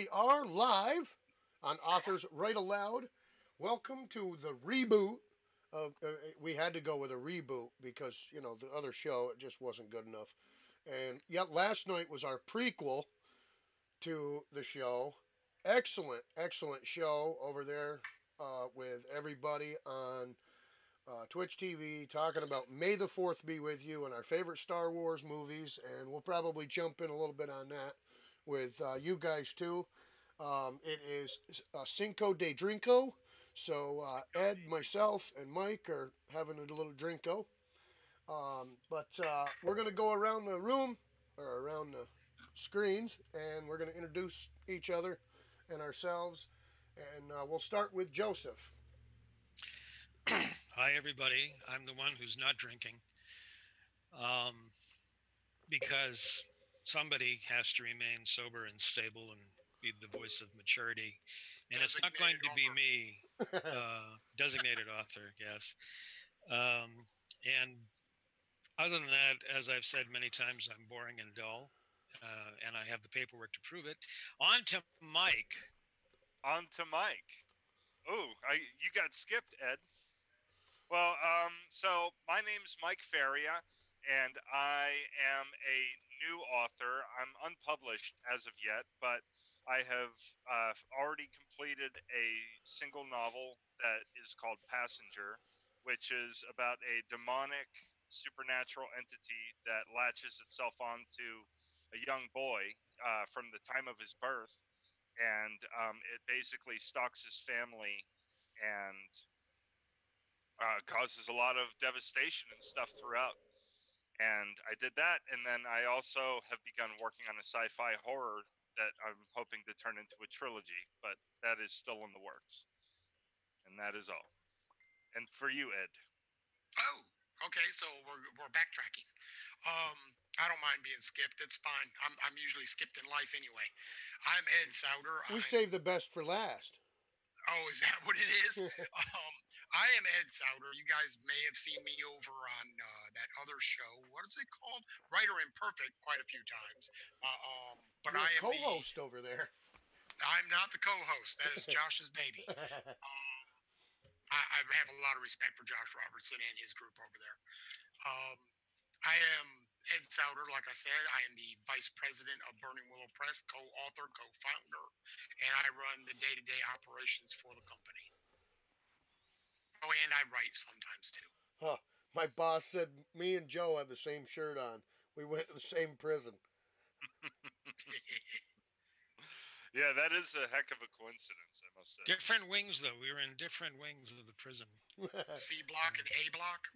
we are live on Authors Write Aloud. Welcome to the reboot of. We had to go with a reboot because the other show it just wasn't good enough, and yet last night was our prequel to the show. Excellent, excellent show over there with everybody on Twitch TV talking about May the 4th be with you and our favorite Star Wars movies, and we'll probably jump in a little bit on that with you guys too. It is Cinco de Drinko, so Ed, myself, and Mike are having a little drinko. But we're going to go around the room, or around the screens, and we're going to introduce each other and ourselves, and we'll start with Joseph. Hi, everybody. I'm the one who's not drinking because somebody has to remain sober and stable and be the voice of maturity. And it's not going to be me, designated author, yes. And other than that, as I've said many times, I'm boring and dull, and I have the paperwork to prove it. On to Mike. On to Mike. Oh, you got skipped, Ed. Well, so my name's Mike Feria, and I am a new author. I'm unpublished as of yet, but I have already completed a single novel that is called Passenger, which is about a demonic supernatural entity that latches itself onto a young boy from the time of his birth, and it basically stalks his family and causes a lot of devastation and stuff throughout. And I did that, and then I also have begun working on a sci-fi horror that I'm hoping to turn into a trilogy, but that is still in the works. And that is all. And for you, Ed. Oh, okay. So we're backtracking. I don't mind being skipped. It's fine. I'm usually skipped in life anyway. I'm Edd Sowder. We saved the best for last. Oh, is that what it is? I am Edd Sowder. You guys may have seen me over on that other show. What is it called? Writer Imperfect quite a few times. But You're I am co-host over there. I'm not the co-host. That is Josh's baby. I have a lot of respect for Josh Robertson and his group over there. I am Edd Sowder, like I said. I am the vice president of Burning Willow Press, co-author, co-founder, and I run the day-to-day operations for the company. Oh, and I write sometimes too. Huh. My boss said me and Joe have the same shirt on. We went to the same prison. Yeah, that is a heck of a coincidence, I must say. Different wings, though. We were in different wings of the prison. C block and A block?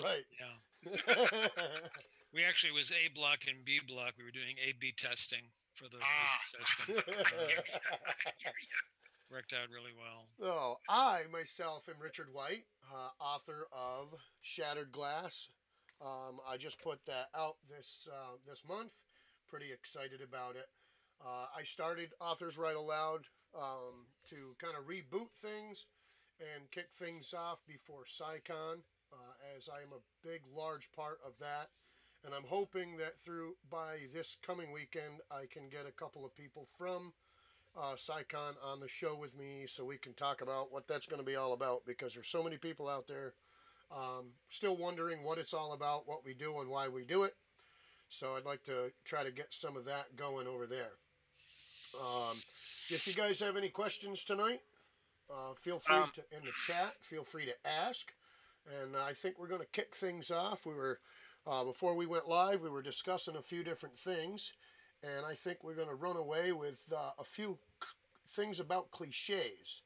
Right. Yeah. We actually was A block and B block. We were doing A/B testing for the testing. Worked out really well. Oh, I myself am Richard White, author of Shattered Glass. I just put that out this month. Pretty excited about it. I started Authors Write Aloud to kind of reboot things and kick things off before SciCon, as I am a big, large part of that. And I'm hoping that by this coming weekend, I can get a couple of people from SciCon on the show with me so we can talk about what that's going to be all about, because there's so many people out there still wondering what it's all about, what we do, and why we do it. So I'd like to try to get some of that going over there. If you guys have any questions tonight, feel free to in the chat. Feel free to ask. And I think we're going to kick things off. We were before we went live, we were discussing a few different things, and I think we're going to run away with a few things about cliches.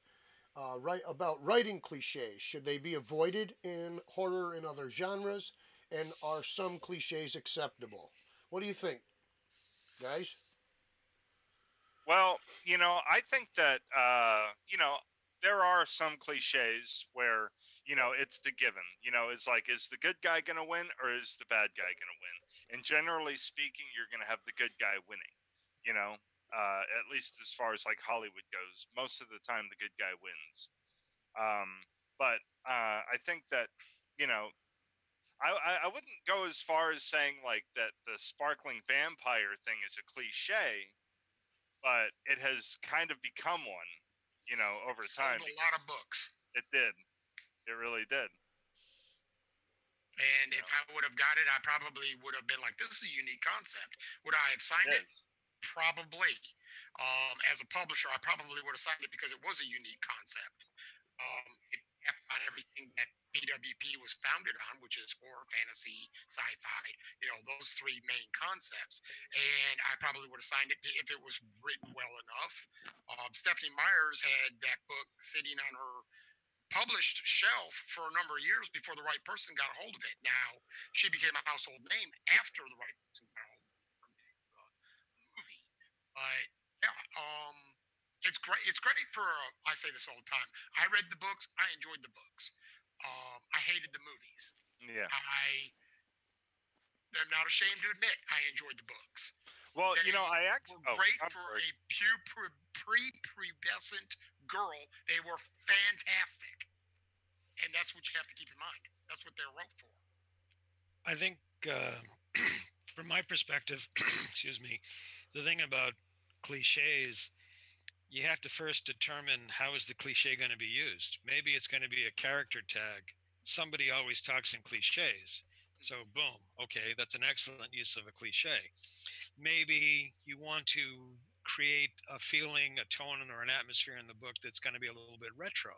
About writing cliches. Should they be avoided in horror and other genres? And are some cliches acceptable? What do you think, guys? Well, I think that, there are some cliches where, it's the given. It's like, is the good guy going to win or is the bad guy going to win? And generally speaking, you're going to have the good guy winning, at least as far as like Hollywood goes. Most of the time, the good guy wins. But I think that, I wouldn't go as far as saying like that the sparkling vampire thing is a cliche, but it has kind of become one, over time. Sold a lot of books. It did. It really did. And if I would have got it, I probably would have been like, this is a unique concept. Would I have signed it? Probably. As a publisher, I probably would have signed it because it was a unique concept. It kept on everything that BWP was founded on, which is horror, fantasy, sci-fi, those three main concepts. And I probably would have signed it if it was written well enough. Stephanie Myers had that book sitting on her published shelf for a number of years before the right person got a hold of it. Now, she became a household name after the right person got a hold of the movie. But yeah, it's great. It's great for, I say this all the time. I read the books. I enjoyed the books. I hated the movies. Yeah. I'm not ashamed to admit I enjoyed the books. Well, I actually were great for a prepubescent girl. They were fantastic, and that's what you have to keep in mind. That's what they're wrote for. I think, from my perspective, excuse me, the thing about cliches, you have to first determine how is the cliche going to be used. Maybe it's going to be a character tag. Somebody always talks in cliches. So boom, okay, that's an excellent use of a cliche. Maybe you want to create a feeling, a tone, or an atmosphere in the book that's going to be a little bit retro.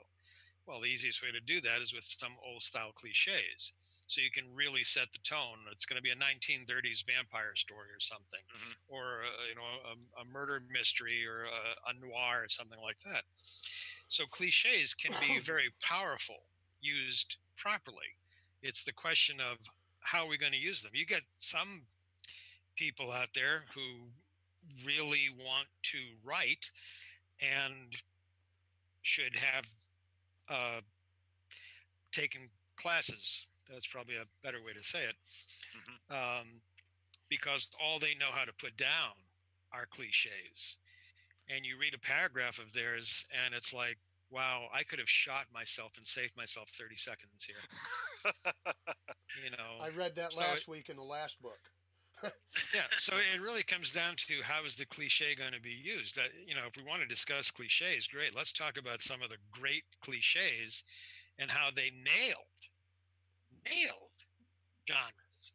Well, the easiest way to do that is with some old style cliches. So you can really set the tone. It's going to be a 1930s vampire story or something, or a murder mystery or a noir or something like that. So cliches can be very powerful used properly. It's the question of how are we going to use them. You get some people out there who really want to write and should have taken classes. That's probably a better way to say it. Because all they know how to put down are cliches. And you read a paragraph of theirs and it's like, wow, I could have shot myself and saved myself 30 seconds here. I read that last week in the last book. Yeah, so it really comes down to how is the cliche going to be used. If we want to discuss cliches, great. Let's talk about some of the great cliches and how they nailed genres.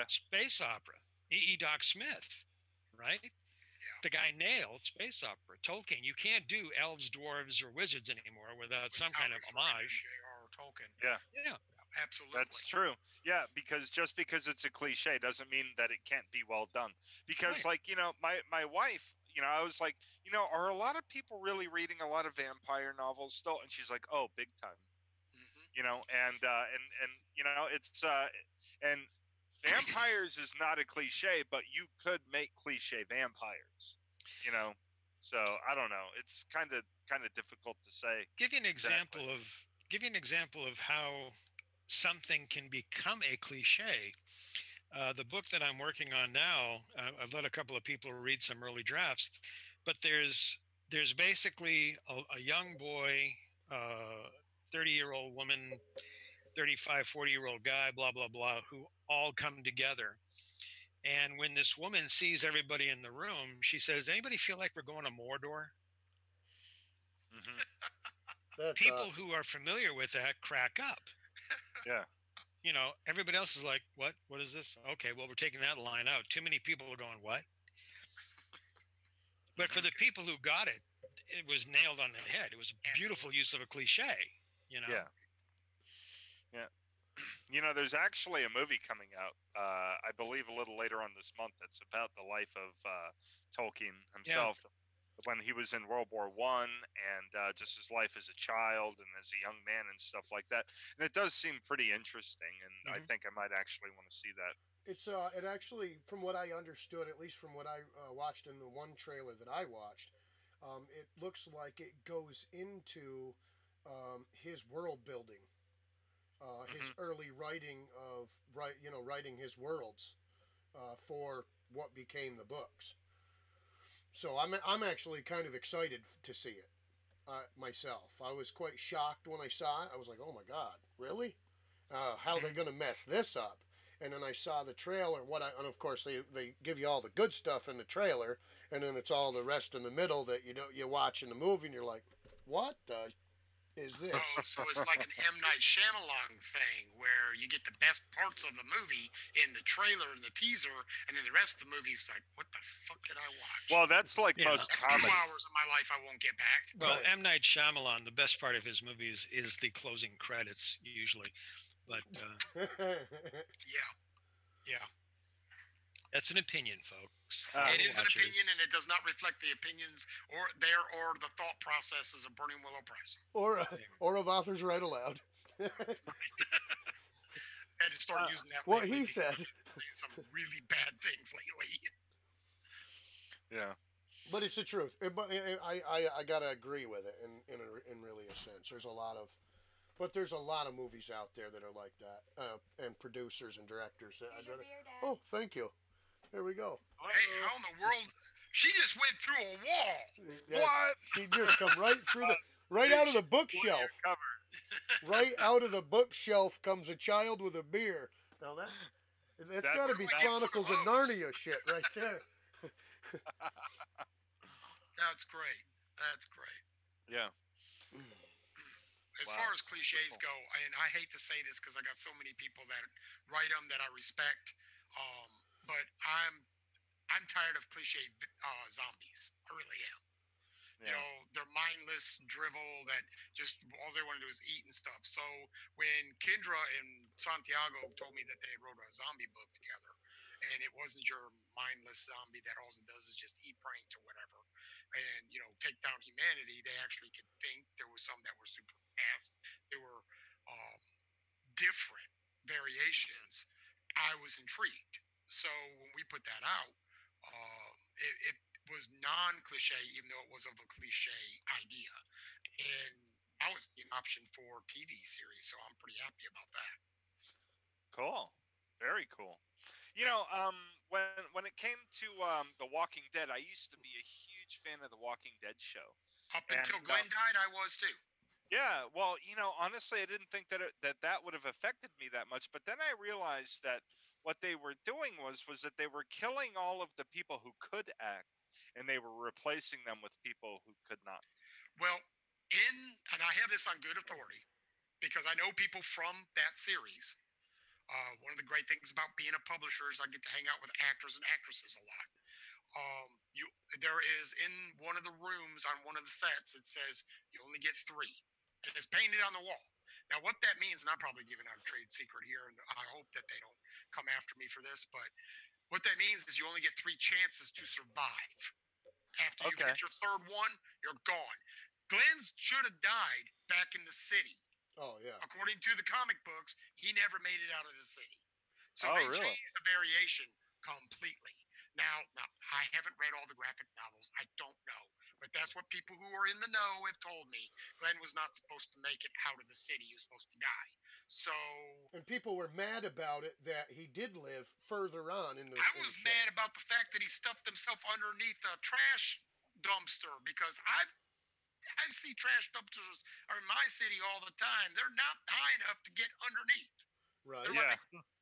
Space opera, E. Doc Smith, right? Yeah. The guy nailed space opera. Tolkien, you can't do elves, dwarves, or wizards anymore without some kind of homage. Tolkien. Yeah. Yeah. Absolutely. That's true. Yeah, because just because it's a cliche doesn't mean that it can't be well done. Because my wife, I was like, are a lot of people really reading a lot of vampire novels still? And she's like, oh, big time. It's and vampires is not a cliche, but you could make cliche vampires. So I don't know. It's kind of difficult to say. Give you an example of how something can become a cliche. The book that I'm working on now, I've let a couple of people read some early drafts, but there's basically a young boy, 30-year-old woman, 35, 40-year-old guy, blah, blah, blah, who all come together. And when this woman sees everybody in the room, she says, anybody feel like we're going to Mordor? People who are familiar with that crack up. Yeah. Everybody else is like, what? What is this? Okay, well, we're taking that line out. Too many people are going, what? But for the people who got it, it was nailed on the head. It was a beautiful use of a cliche, Yeah. Yeah. There's actually a movie coming out, I believe a little later on this month, that's about the life of Tolkien himself. Yeah. When he was in World War I and just his life as a child and as a young man and stuff like that. And it does seem pretty interesting, and I think I might actually want to see that. It actually, from what I understood, at least from what I watched in the one trailer that I watched, it looks like it goes into his world building, his early writing of writing his worlds for what became the books. So I'm actually kind of excited to see it myself. I was quite shocked when I saw it. I was like, oh my God, really? How are they going to mess this up? and then I saw the trailer. And of course they give you all the good stuff in the trailer, and then it's all the rest in the middle that you watch in the movie, and you're like, what the is this? Oh, so it's like an M. Night Shyamalan thing where you get the best parts of the movie in the trailer and the teaser, and then the rest of the movie's like, what the fuck did I watch? Well, that's like Yeah. most That's 2 comedy. hours of my life I won't get back. Well, Right. M. Night Shyamalan, the best part of his movies is the closing credits usually, but Yeah. Yeah. that's an opinion, folks. It is an Watches. opinion, and it does not reflect the opinions or the thought processes of Burning Willow Price. or of authors Write Aloud. I had to start using that. What lately he because said. I've been saying some really bad things lately. Yeah. But it's the truth. But I gotta agree with it in really a sense. There's a lot of movies out there that are like that, and producers and directors. I'd rather, oh, thank you. There we go. Hey, how in the world? She just went through a wall. Yeah, What? She just come right out of the bookshelf. Covered. Right out of the bookshelf comes a child with a beer. Now that's got to be like Chronicles of one of Narnia shit right there. That's great. That's great. Yeah. As Wow. far as cliches Cool. go, and I hate to say this because I got so many people that write them that I respect, but I'm tired of cliche zombies. I really am. Yeah. You know, they're mindless drivel that just all they want to do is eat and stuff. So when Kendra and Santiago told me that they wrote a zombie book together, and it wasn't your mindless zombie that all it does is just eat brains or whatever, and take down humanity, they actually could think. There was some that were super fast. There were different variations. I was intrigued. So when we put that out, it was non-cliche, even though it was of a cliche idea, and that was an option for TV series. So I'm pretty happy about that. Cool. Very cool. When it came to The Walking Dead, I used to be a huge fan of The Walking Dead show. Up until And, Glenn died, I was too. Yeah, well, honestly, I didn't think that would have affected me that much. But then I realized that what they were doing was that they were killing all of the people who could act, and they were replacing them with people who could not. Well, and I have this on good authority because I know people from that series. One of the great things about being a publisher is I get to hang out with actors and actresses a lot. There is in one of the rooms on one of the sets, it says you only get 3, and it's painted on the wall. Now, what that means, and I'm probably giving out a trade secret here, and I hope that they don't come after me for this, but what that means is you only get 3 chances to survive. After you get your 3rd one, you're gone. Glenn should have died back in the city. Oh yeah. According to the comic books, he never made it out of the city. So Oh, they really? changed the variation completely. Now, I haven't read all the graphic novels. I don't know. But that's what people who are in the know have told me. Glenn was not supposed to make it out of the city. He was supposed to die. So And people were mad about it that he did live further on in the. I was mad about the fact that he stuffed himself underneath a trash dumpster because I see trash dumpsters are in my city all the time. They're not high enough to get underneath. Right. They're Yeah.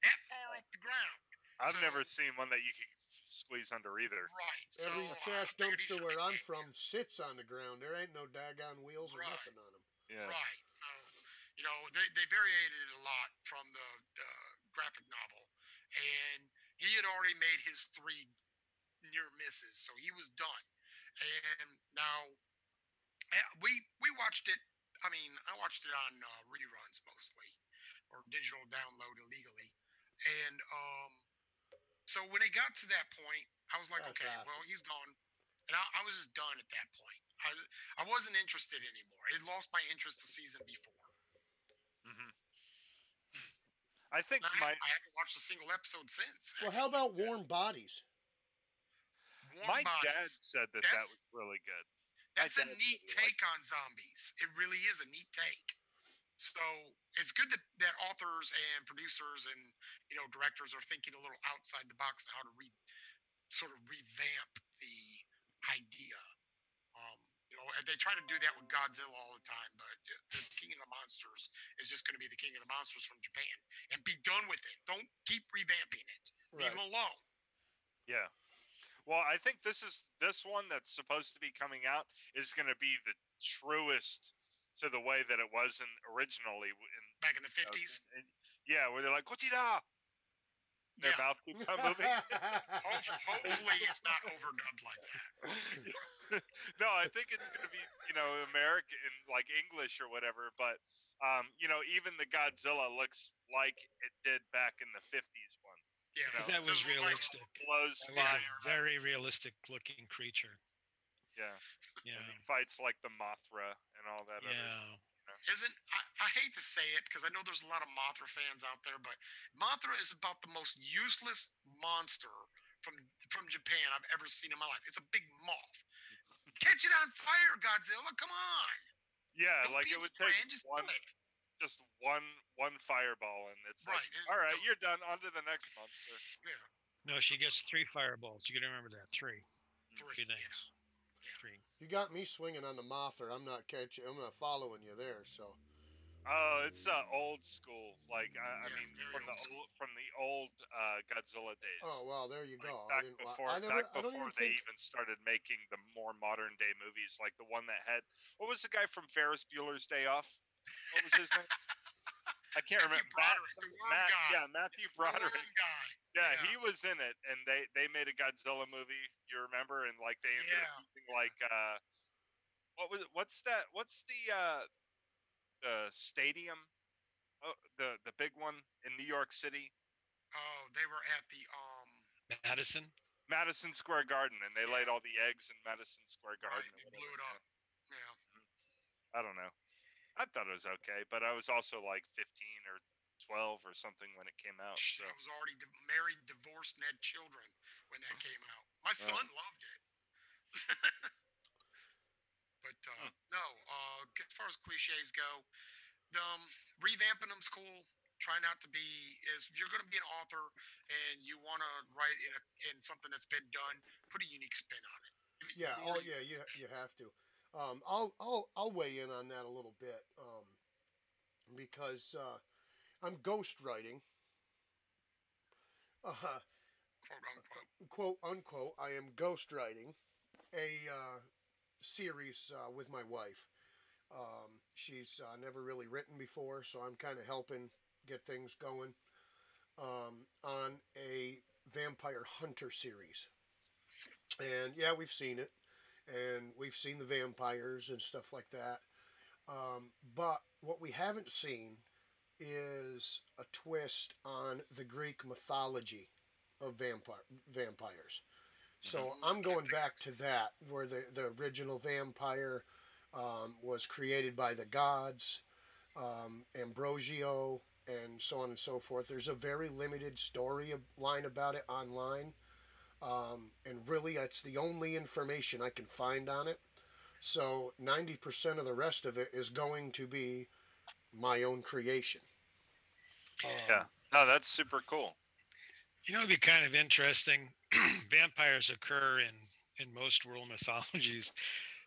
that far off the ground. I've So- never seen one that you could squeeze under either. Right. Every so, trash I figured he dumpster should where be I'm dead. from sits on the ground. There ain't no daggone wheels or Right. nothing on them. Yeah. Right. So, they variated it a lot from the graphic novel. And he had already made his 3 near misses, so he was done. And now we watched it. I mean, I watched it on reruns mostly, or digital download illegally. And so when it got to that point, I was like, That's okay, awesome. well, he's gone. And I was just done at that point. I wasn't interested anymore. It lost my interest the season before. Hmm. I think And my I haven't watched a single episode since. Well, how about Warm Bodies? Warm my Bodies. dad said that That's- was really good. That's my a dad neat really liked take on zombies. It really is a neat take. So it's good that authors and producers and directors are thinking a little outside the box on how to sort of revamp the idea. they try to do that with Godzilla all the time, but the King of the Monsters is just going to be the King of the Monsters from Japan, and be done with it. Don't keep revamping it. Leave it alone. Yeah. Well, I think this one that's supposed to be coming out is going to be the truest to the way that it was originally back in the 50s. Yeah, where they're like Godzilla. Their mouth keeps on moving. Hopefully, it's not overdubbed like that. No, I think it's going to be American, like English or whatever. But even the Godzilla looks like it did back in the 50s one. Yeah, that was realistic. Blows that was a very realistic looking creature. Yeah. Yeah. And he fights like the Mothra and all that. Yeah. Other I hate to say it because I know there's a lot of Mothra fans out there, but Mothra is about the most useless monster from Japan I've ever seen in my life. It's a big moth. Catch it on fire, Godzilla! Come on. Yeah, Don't like it would take just one fireball, and it's right. Like, all right, you're done. On to the next monster. Yeah. No, she gets 3 fireballs. You got to remember that. 3. 3 things. Yeah. 3. You got me swinging on the Mothra. I'm not following you there. So. Oh, it's old school. Like I mean, from the old Godzilla days. Oh well, there you go. Back before they even started making the more modern day movies, like the one that had what was the guy from Ferris Bueller's Day Off? What was his name? I can't remember. Matthew Broderick. Yeah, he was in it, and they made a Godzilla movie. You remember? And like they ended up using like what's the stadium? Oh, the big one in New York City. Oh, they were at the Madison Square Garden, and they laid all the eggs in Madison Square Garden. Right, they blew it up. Yeah. I don't know. I thought it was okay, but I was also like 15 or 12 or something when it came out. So. I was already married, divorced, and had children when that came out. My son loved it. But no, as far as cliches go, revamping them's cool. Try not to be if you're going to be an author and you want to write in something that's been done, put a unique spin on it. Yeah. You have to. I'll weigh in on that a little bit because I'm ghostwriting. Quote unquote. I am ghostwriting a series with my wife. She's never really written before, so I'm kind of helping get things going on a vampire hunter series. And yeah, we've seen it. And we've seen the vampires and stuff like that. But what we haven't seen is a twist on the Greek mythology of vampires. So I'm going back to that, where the original vampire was created by the gods, Ambrosio, and so on and so forth. There's a very limited story line about it online. And really, it's the only information I can find on it. So 90% of the rest of it is going to be my own creation. Yeah. No, that's super cool. It'd be kind of interesting. Vampires occur in most world mythologies.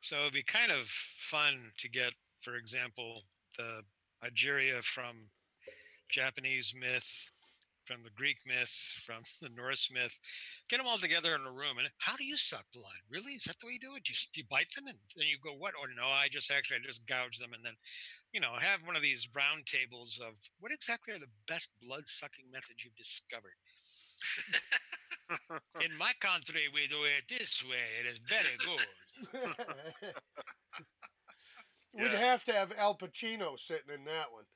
So it'd be kind of fun to get, for example, the Ageria from Japanese myth, from the Greek myth, from the Norse myth, get them all together in a room. And how do you suck blood? Really? Is that the way you do it? You bite them and then you go, what? Oh, no, I just gouge them. And then, have one of these round tables of what exactly are the best blood sucking methods you've discovered. In my country, we do it this way. It is very good. We'd have to have Al Pacino sitting in that one.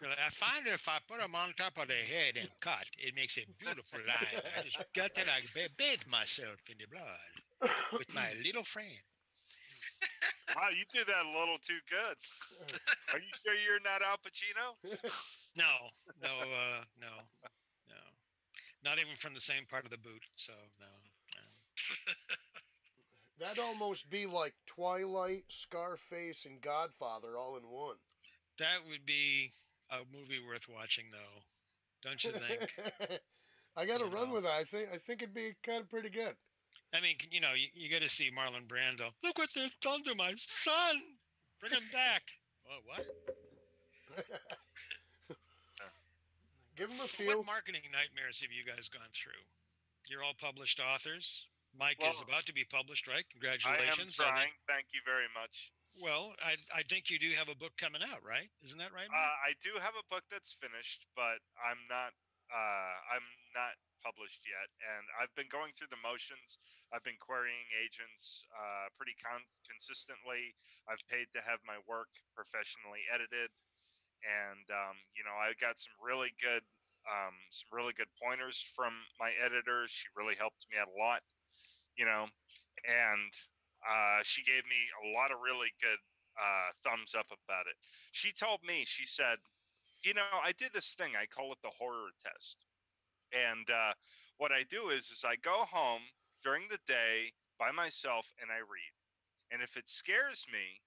I find that if I put them on top of the head and cut, it makes a beautiful line. I just got that. I bathe myself in the blood with my little friend. Wow, you did that a little too good. Are you sure you're not Al Pacino? No. Not even from the same part of the boot. So no. That'd almost be like Twilight, Scarface, and Godfather all in one. That would be a movie worth watching, though, don't you think? I got to run with it. I think it'd be kind of pretty good. I mean, you got to see Marlon Brando. Look what they've done to my son. Bring him back. Oh, what? Give him a So feel. what marketing nightmares have you guys gone through? You're all published authors. Mike is about to be published, right? Congratulations. I am trying. Thank you very much. Well, I think you do have a book coming out, right? Isn't that right, Mike? I do have a book that's finished, but I'm not published yet, and I've been going through the motions. I've been querying agents pretty consistently. I've paid to have my work professionally edited, and I got some really good pointers from my editor. She really helped me out a lot, and she gave me a lot of really good thumbs up about it. She told me, she said, I did this thing. I call it the horror test. And what I do is I go home during the day by myself and I read. And if it scares me,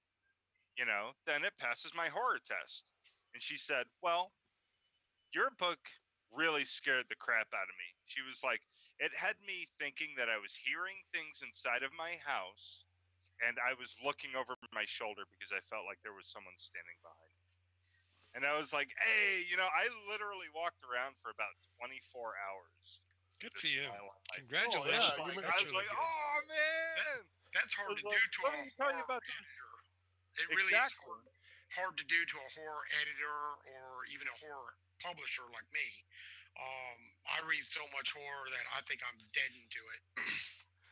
then it passes my horror test. And she said, well, your book really scared the crap out of me. She was like, it had me thinking that I was hearing things inside of my house, and I was looking over my shoulder because I felt like there was someone standing behind me. And I was like, hey, I literally walked around for about 24 hours. Good for you. Congratulations. I was like, oh, man. That's hard to do to a horror editor. It really is hard to do to a horror editor or even a horror publisher like me. I read so much horror that I think I'm dead into it.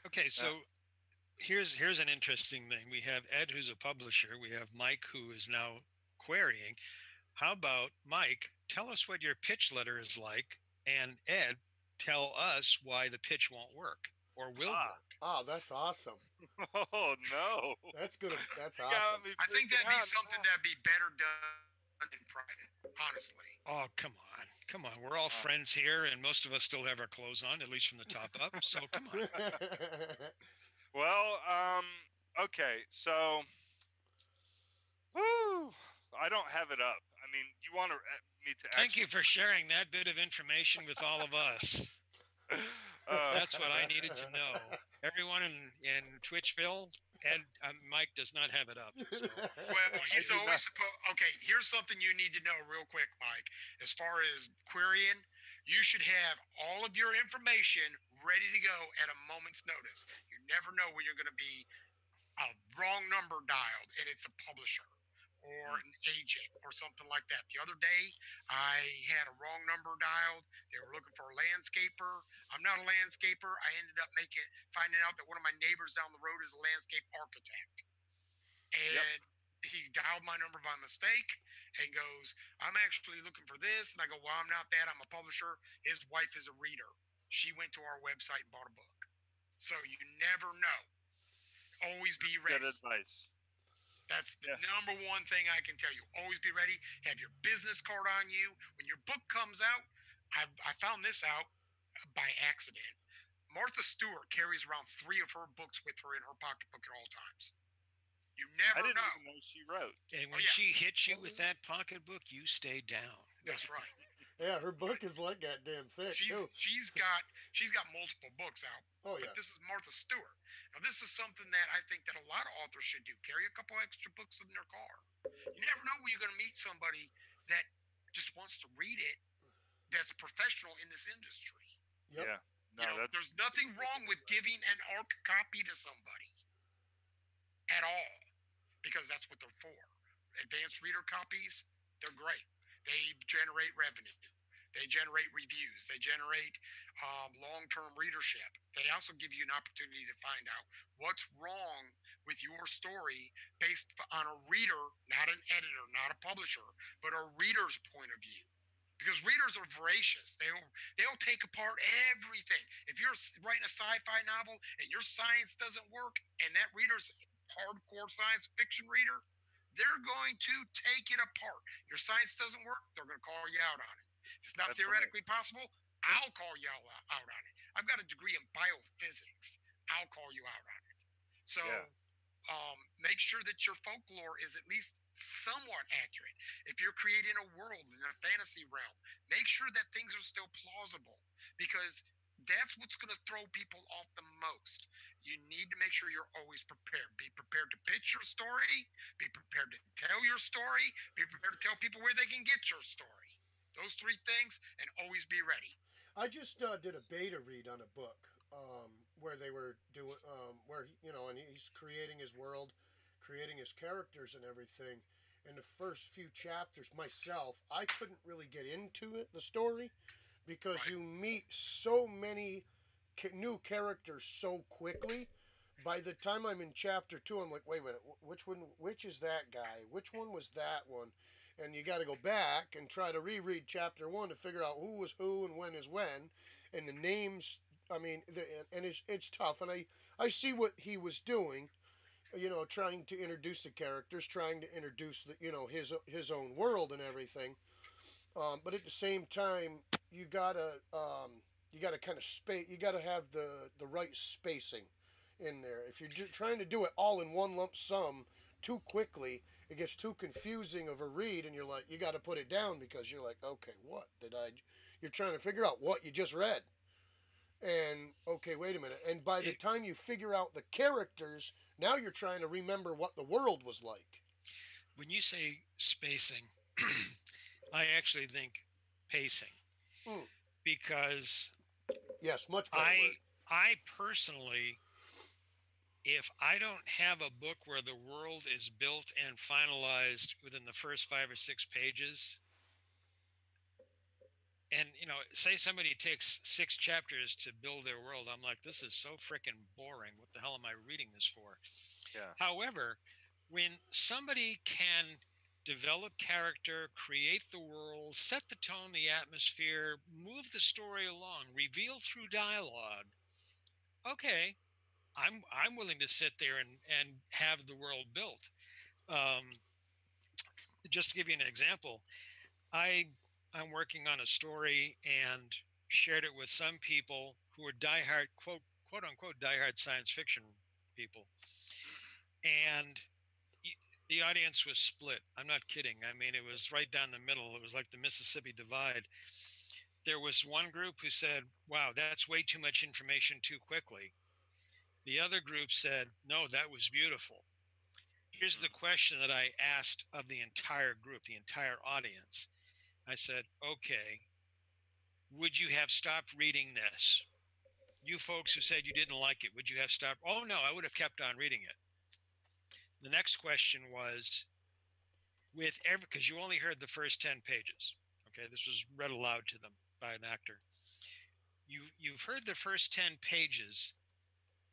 Okay, so here's an interesting thing. We have Ed, who's a publisher. We have Mike, who is now querying. How about, Mike, tell us what your pitch letter is like, and Ed, tell us why the pitch won't work or will work. Oh, that's awesome. Oh, no. That's good. That's awesome. I think that'd be something that'd be better done in private, honestly. Oh, come on. We're all friends here, and most of us still have our clothes on, at least from the top up. So come on. Well, okay. So, I don't have it up. I mean, you want me to? Thank you for sharing that bit of information with all of us. That's what I needed to know. Everyone in Twitchville, Mike does not have it up. So. Well, he's always supposed. Okay, here's something you need to know real quick, Mike. As far as querying, you should have all of your information ready to go at a moment's notice. You never know when you're going to be a wrong number dialed, and it's a publisher or an agent or something like that. The other day, I had a wrong number dialed. They were looking for a landscaper. I'm not a landscaper. I ended up finding out that one of my neighbors down the road is a landscape architect. And he dialed my number by mistake and goes, I'm actually looking for this. And I go, well, I'm not that. I'm a publisher. His wife is a reader. She went to our website and bought a book. So you never know. Always be ready. Good advice. That's the number one thing I can tell you. Always be ready. Have your business card on you. When your book comes out, I found this out by accident. Martha Stewart carries around 3 of her books with her in her pocketbook at all times. You never know. I didn't even know she wrote. And when she hits you with that pocketbook, you stay down. That's right. Yeah, her book is like that damn thick too. She's got multiple books out. Oh yeah. But this is Martha Stewart. Now this is something that I think that a lot of authors should do. Carry a couple extra books in their car. You never know when you're going to meet somebody that just wants to read it, that's a professional in this industry. Yep. Yeah. No, there's nothing wrong with giving an ARC copy to somebody at all, because that's what they're for. Advanced reader copies, they're great. They generate revenue. They generate reviews. They generate long-term readership. They also give you an opportunity to find out what's wrong with your story based on a reader, not an editor, not a publisher, but a reader's point of view. Because readers are voracious. They'll take apart everything. If you're writing a sci-fi novel and your science doesn't work, and that reader's a hardcore science fiction reader, they're going to take it apart. Your science doesn't work, they're going to call you out on it. It's not theoretically possible, I'll call you out on it. I've got a degree in biophysics. I'll call you out on it. So make sure that your folklore is at least somewhat accurate. If you're creating a world in a fantasy realm, make sure that things are still plausible, because That's what's going to throw people off the most. You need to make sure you're always prepared. Be prepared to pitch your story. Be prepared to tell your story. Be prepared to tell people where they can get your story. Those three things, and always be ready. I just did a beta read on a book where they were doing, where, and he's creating his world, creating his characters and everything. In the first few chapters, myself, I couldn't really get into it, the story, because you meet so many new characters so quickly. By the time I'm in chapter 2, I'm like, wait a minute, which is that guy? Which one was that one? And you got to go back and try to reread chapter 1 to figure out who was who and when is when, and the names. I mean, and it's tough. And I see what he was doing, trying to introduce the characters, trying to introduce his own world and everything. But at the same time, you gotta kind of space. You gotta have the right spacing in there. If you're trying to do it all in one lump sum too quickly, it gets too confusing of a read, and you got to put it down because you're like, okay, what did I? You're trying to figure out what you just read, and okay, wait a minute. And by the time you figure out the characters, now you're trying to remember what the world was like. When you say spacing, I actually think pacing, because yes, much better word. I personally, if I don't have a book where the world is built and finalized within the first 5 or 6 pages, and say somebody takes 6 chapters to build their world, I'm like, this is so freaking boring. What the hell am I reading this for? Yeah. However, when somebody can develop character, create the world, set the tone, the atmosphere, move the story along, reveal through dialogue, okay, I'm willing to sit there and have the world built. Just to give you an example, I'm working on a story and shared it with some people who are diehard, quote unquote, diehard science fiction people. And the audience was split. I'm not kidding. I mean, it was right down the middle. It was like the Mississippi Divide. There was one group who said, wow, that's way too much information too quickly. The other group said, no, that was beautiful. Here's the question that I asked of the entire group, the entire audience. I said, okay, would you have stopped reading this? You folks who said you didn't like it, would you have stopped? Oh, no, I would have kept on reading it. The next question was, because you only heard the first 10 pages. Okay, this was read aloud to them by an actor. You've heard the first 10 pages,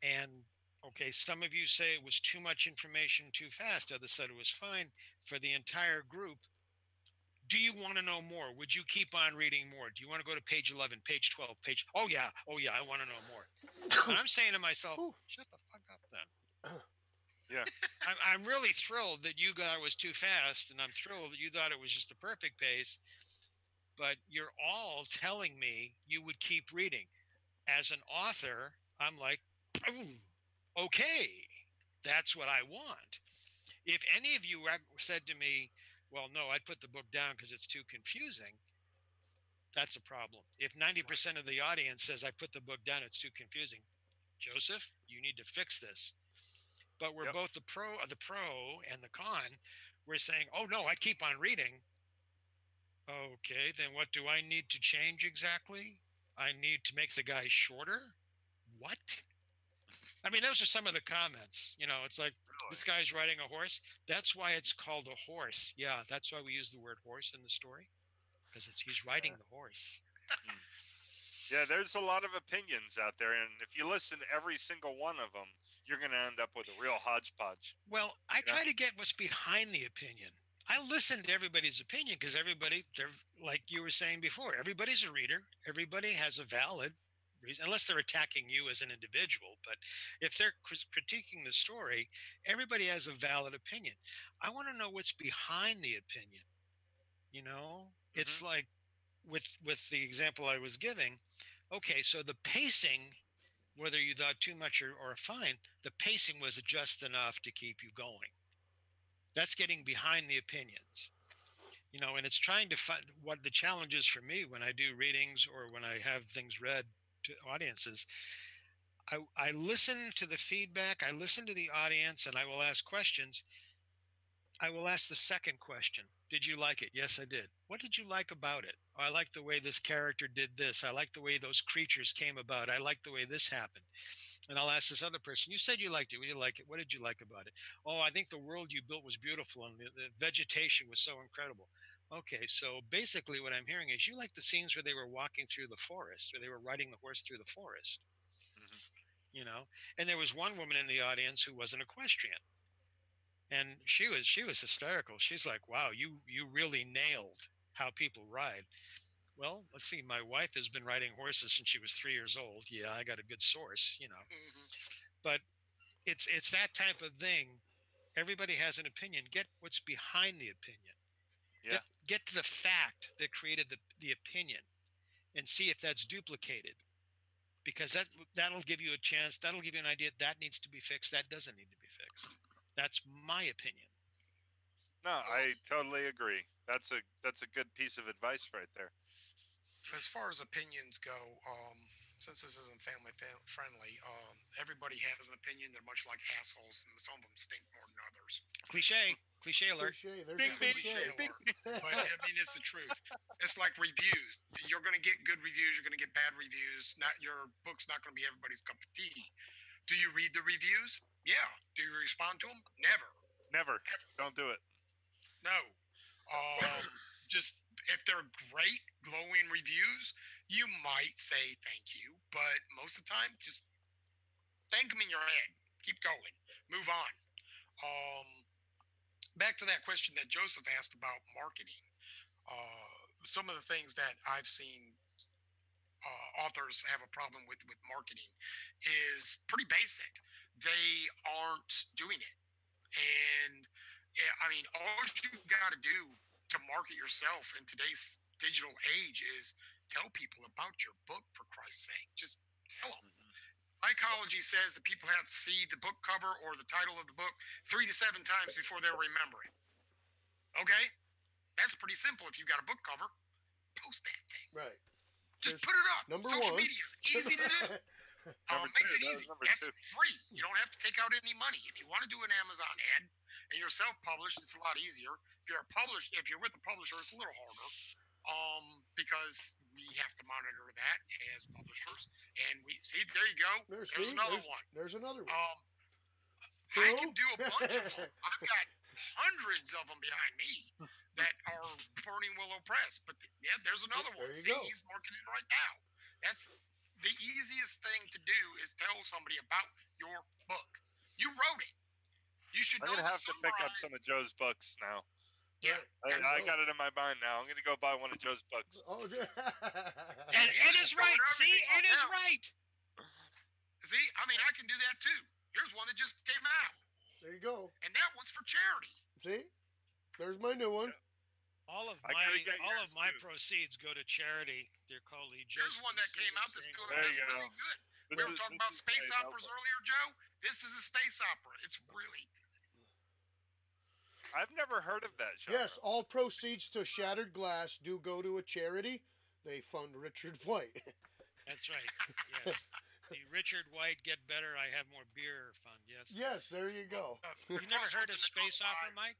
and okay, some of you say it was too much information too fast. Others said it was fine. For the entire group, do you want to know more? Would you keep on reading more? Do you want to go to page 11, page 12, page? Oh yeah, I want to know more. And I'm saying to myself, shut the fuck up then. Yeah. I'm really thrilled that you thought it was too fast, and I'm thrilled that you thought it was just the perfect pace. But you're all telling me you would keep reading. As an author, I'm like, okay, that's what I want. If any of you said to me, well, no, I'd put the book down because it's too confusing, that's a problem. If 90% of the audience says I put the book down, it's too confusing, Joseph, you need to fix this. But we're both the pro and the con. We're saying, oh, no, I keep on reading. Okay, then what do I need to change exactly? I need to make the guy shorter? What? I mean, those are some of the comments. It's like, this guy's riding a horse. That's why it's called a horse. Yeah, that's why we use the word horse in the story, because he's riding the horse. Yeah, there's a lot of opinions out there, and if you listen to every single one of them, you're going to end up with a real hodgepodge. Well, I try to get what's behind the opinion. I listen to everybody's opinion because they're like you were saying before, everybody's a reader. Everybody has a valid reason, unless they're attacking you as an individual. But if they're critiquing the story, everybody has a valid opinion. I want to know what's behind the opinion. It's like with the example I was giving. Okay, so the pacing, whether you thought too much or fine, the pacing was just enough to keep you going. That's getting behind the opinions, and it's trying to find what the challenge is for me when I do readings or when I have things read to audiences, I listen to the feedback, I listen to the audience, and I will ask questions. I will ask the second question. Did you like it? Yes, I did. What did you like about it? I like the way this character did this. I like the way those creatures came about. I like the way this happened. And I'll ask this other person, you said you liked it. Would you like it? What did you like about it? Oh, I think the world you built was beautiful and the vegetation was so incredible. Okay, so basically what I'm hearing is you like the scenes where they were walking through the forest, or they were riding the horse through the forest, you know? And there was one woman in the audience who was an equestrian. And she was hysterical. She's like, wow, you really nailed how people ride. Well, let's see. My wife has been riding horses since she was 3 years old. Yeah, I got a good source, you know. But it's that type of thing. Everybody has an opinion. Get what's behind the opinion. Yeah. Get to the fact that created the opinion, and see if that's duplicated. Because that'll give you a chance. That'll give you an idea. That needs to be fixed. That doesn't need to be fixed. That's my opinion. No, I totally agree. That's a good piece of advice right there. As far as opinions go, since this isn't family friendly, everybody has an opinion. They're much like assholes, and some of them stink more than others. Cliche alert. Cliche. There's Bing, a bing, cliche. bing. But I mean, it's the truth. It's like reviews. You're going to get good reviews. You're going to get bad reviews. Your book's not going to be everybody's cup of tea. Do you read the reviews? Yeah. Do you respond to them? Never. Don't do it. No. Just if they're great, glowing reviews, you might say thank you, but most of the time, just thank them in your head. Keep going. Move on. Back to that question that Joseph asked about marketing. Some of the things that I've seen authors have a problem with marketing is pretty basic. They aren't doing it. And I mean, all you got to do to market yourself in today's digital age is tell people about your book, for Christ's sake. Just tell them. Psychology says that people have to see the book cover or the title of the book 3 to 7 times before they'll remember it. Okay? That's pretty simple. If you've got a book cover, post that thing. Right. Just put it up. Number Social one. media is easy to do. Makes it easy. That's free. You don't have to take out any money. If you want to do an Amazon ad and you're self-published, it's a lot easier. If you're with a publisher, it's a little harder. Because we have to monitor that as publishers. And we see, there you go. There's another one. There's another one. I can do a bunch of them. I've got hundreds of them behind me that are Burning Willow Press. But yeah, there's another one. See, he's marketing right now. That's the easiest thing to do is tell somebody about your book. You wrote it. You should know. I'm gonna have to pick up some of Joe's books now. Yeah, I got it in my mind now. I'm gonna go buy one of Joe's books. Oh, yeah. And Ed is right. See, Ed is right. See, I mean, I can do that too. Here's one that just came out. There you go. And that one's for charity. See, there's my new one. All of yours my too. proceeds go to charity. They're called the Here's one that came out that's good. There That's you go. really good. This We were is- talking this about is space great. operas earlier, Joe. This is a space opera. It's really I've never heard of that genre. Yes, all proceeds to Shattered Glass do go to a charity. They fund Richard White. That's right. Yes. The Richard White Get Better, I Have More Beer Fund. Yes. Yes, there you go. You've never heard of space opera, Mike?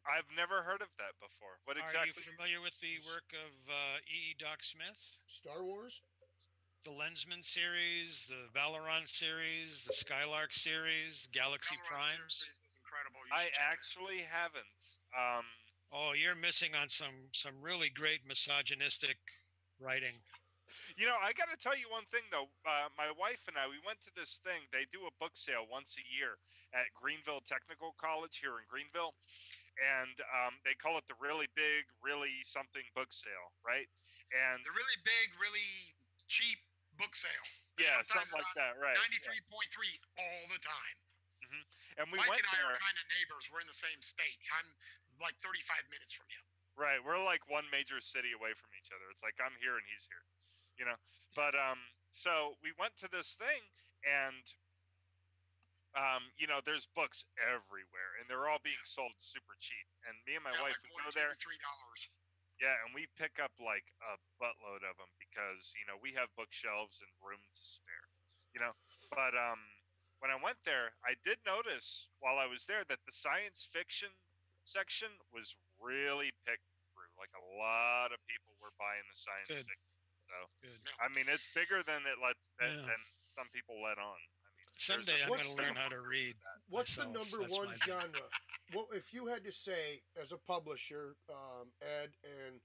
I've never heard of that before. What Are exactly? you familiar with the work of E. Doc Smith? Star Wars. The Lensman series, the Valoran series, the Skylark series, Galaxy Colorado Primes. series is incredible. You I should check it out. actually haven't. Oh, you're missing on some really great misogynistic writing. You know, I got to tell you one thing though. My wife and I, we went to this thing. They do a book sale once a year at Greenville Technical College here in Greenville, and they call it the really big, really something book sale, right? And The really big, really cheap book sale. They yeah, advertise something it like on that, right? 93.3 all the time. And we Mike went and I there. are kind of neighbors. We're in the same state. I'm like 35 minutes from him. Right, we're like one major city away from each other. It's like I'm here and he's here, you know. But so we went to this thing, and you know, there's books everywhere, and they're all being sold super cheap. And me and my Yeah, wife like would go $1, $2, there. $3. Yeah, and we pick up like a buttload of them because we have bookshelves and room to spare. You know, but when I went there, I did notice while I was there that the science fiction section was really picked through. Like a lot of people were buying the science Good. fiction. So Good. I mean, it's bigger than it lets Yeah. than some people let on. I mean, Someday I'm What's going to the- learn how to read. What's the myself. number That's one my thing. genre? Well, if you had to say, as a publisher, Ed and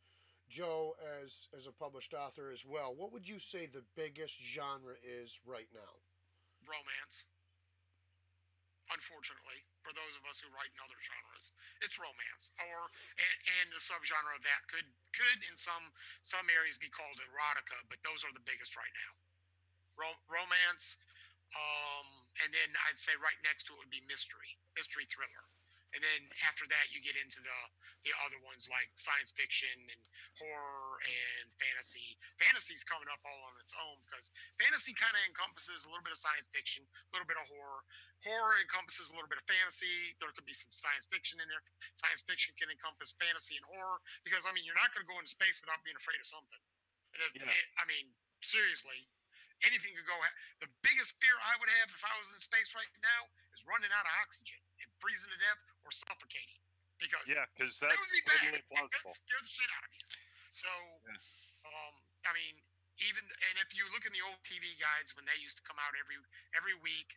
Joe as a published author as well, what would you say the biggest genre is right now? Romance. Unfortunately, for those of us who write in other genres, it's romance, and the subgenre of that could in some areas be called erotica, but those are the biggest right now. Romance, and then I'd say right next to it would be mystery thriller. And then after that, you get into the other ones like science fiction and horror and fantasy. Fantasy's coming up all on its own because fantasy kind of encompasses a little bit of science fiction, a little bit of horror. Horror encompasses a little bit of fantasy. There could be some science fiction in there. Science fiction can encompass fantasy and horror because, I mean, you're not going to go into space without being afraid of something. And I mean, seriously, anything could go. The biggest fear I would have if I was in space right now is running out of oxygen and freezing to death or suffocating. Because that would be totally bad. plausible. That'd scare the shit out of me. So, I mean, and if you look in the old TV guides when they used to come out every week,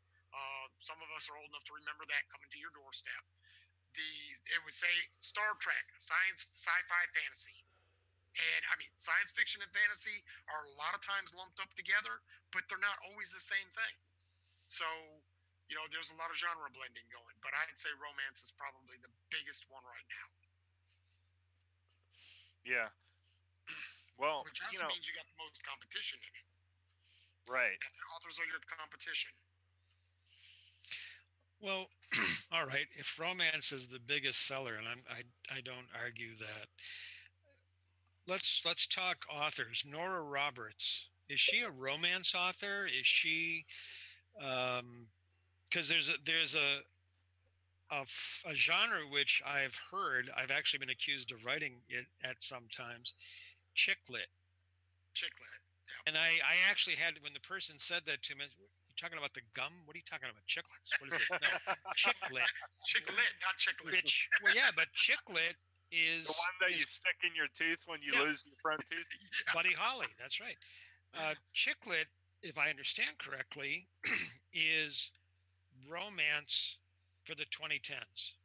some of us are old enough to remember that coming to your doorstep. It would say Star Trek, science, sci-fi, fantasy. And I mean, science fiction and fantasy are a lot of times lumped up together, but they're not always the same thing. So, there's a lot of genre blending going, but I'd say romance is probably the biggest one right now. Yeah. Well, which also means you got the most competition in it. Right. And the authors are your competition. Well, all right. If romance is the biggest seller, and I don't argue that. Let's talk authors. Nora Roberts, is she a romance author? Is she? Because there's a genre which I've heard. I've actually been accused of writing it at some times. Chick lit. Chick lit. Yeah. And I actually had, when the person said that to me, you talking about the gum? What are you talking about? Chiclets? What is it? No, chick lit. Chick lit, not chick lit. Well, yeah, but chick lit is the one that you stick in your tooth when you lose your front tooth. Buddy Holly, that's right. Chick lit, if I understand correctly, is romance for the 2010s.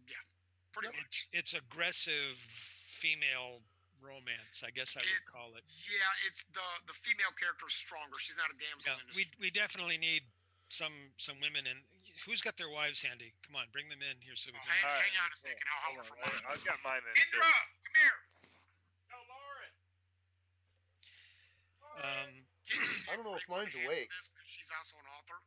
Yeah, pretty much. It's aggressive female romance, I guess I would call it. Yeah, it's the female character is stronger. She's not a damsel in distress. We definitely need some women in. Who's got their wives handy? Come on, bring them in here so we can. Hang on a second. I'll holler for mine. I've got mine in Indra, come here. No, Lauren. I don't know if mine's awake. She's also an author,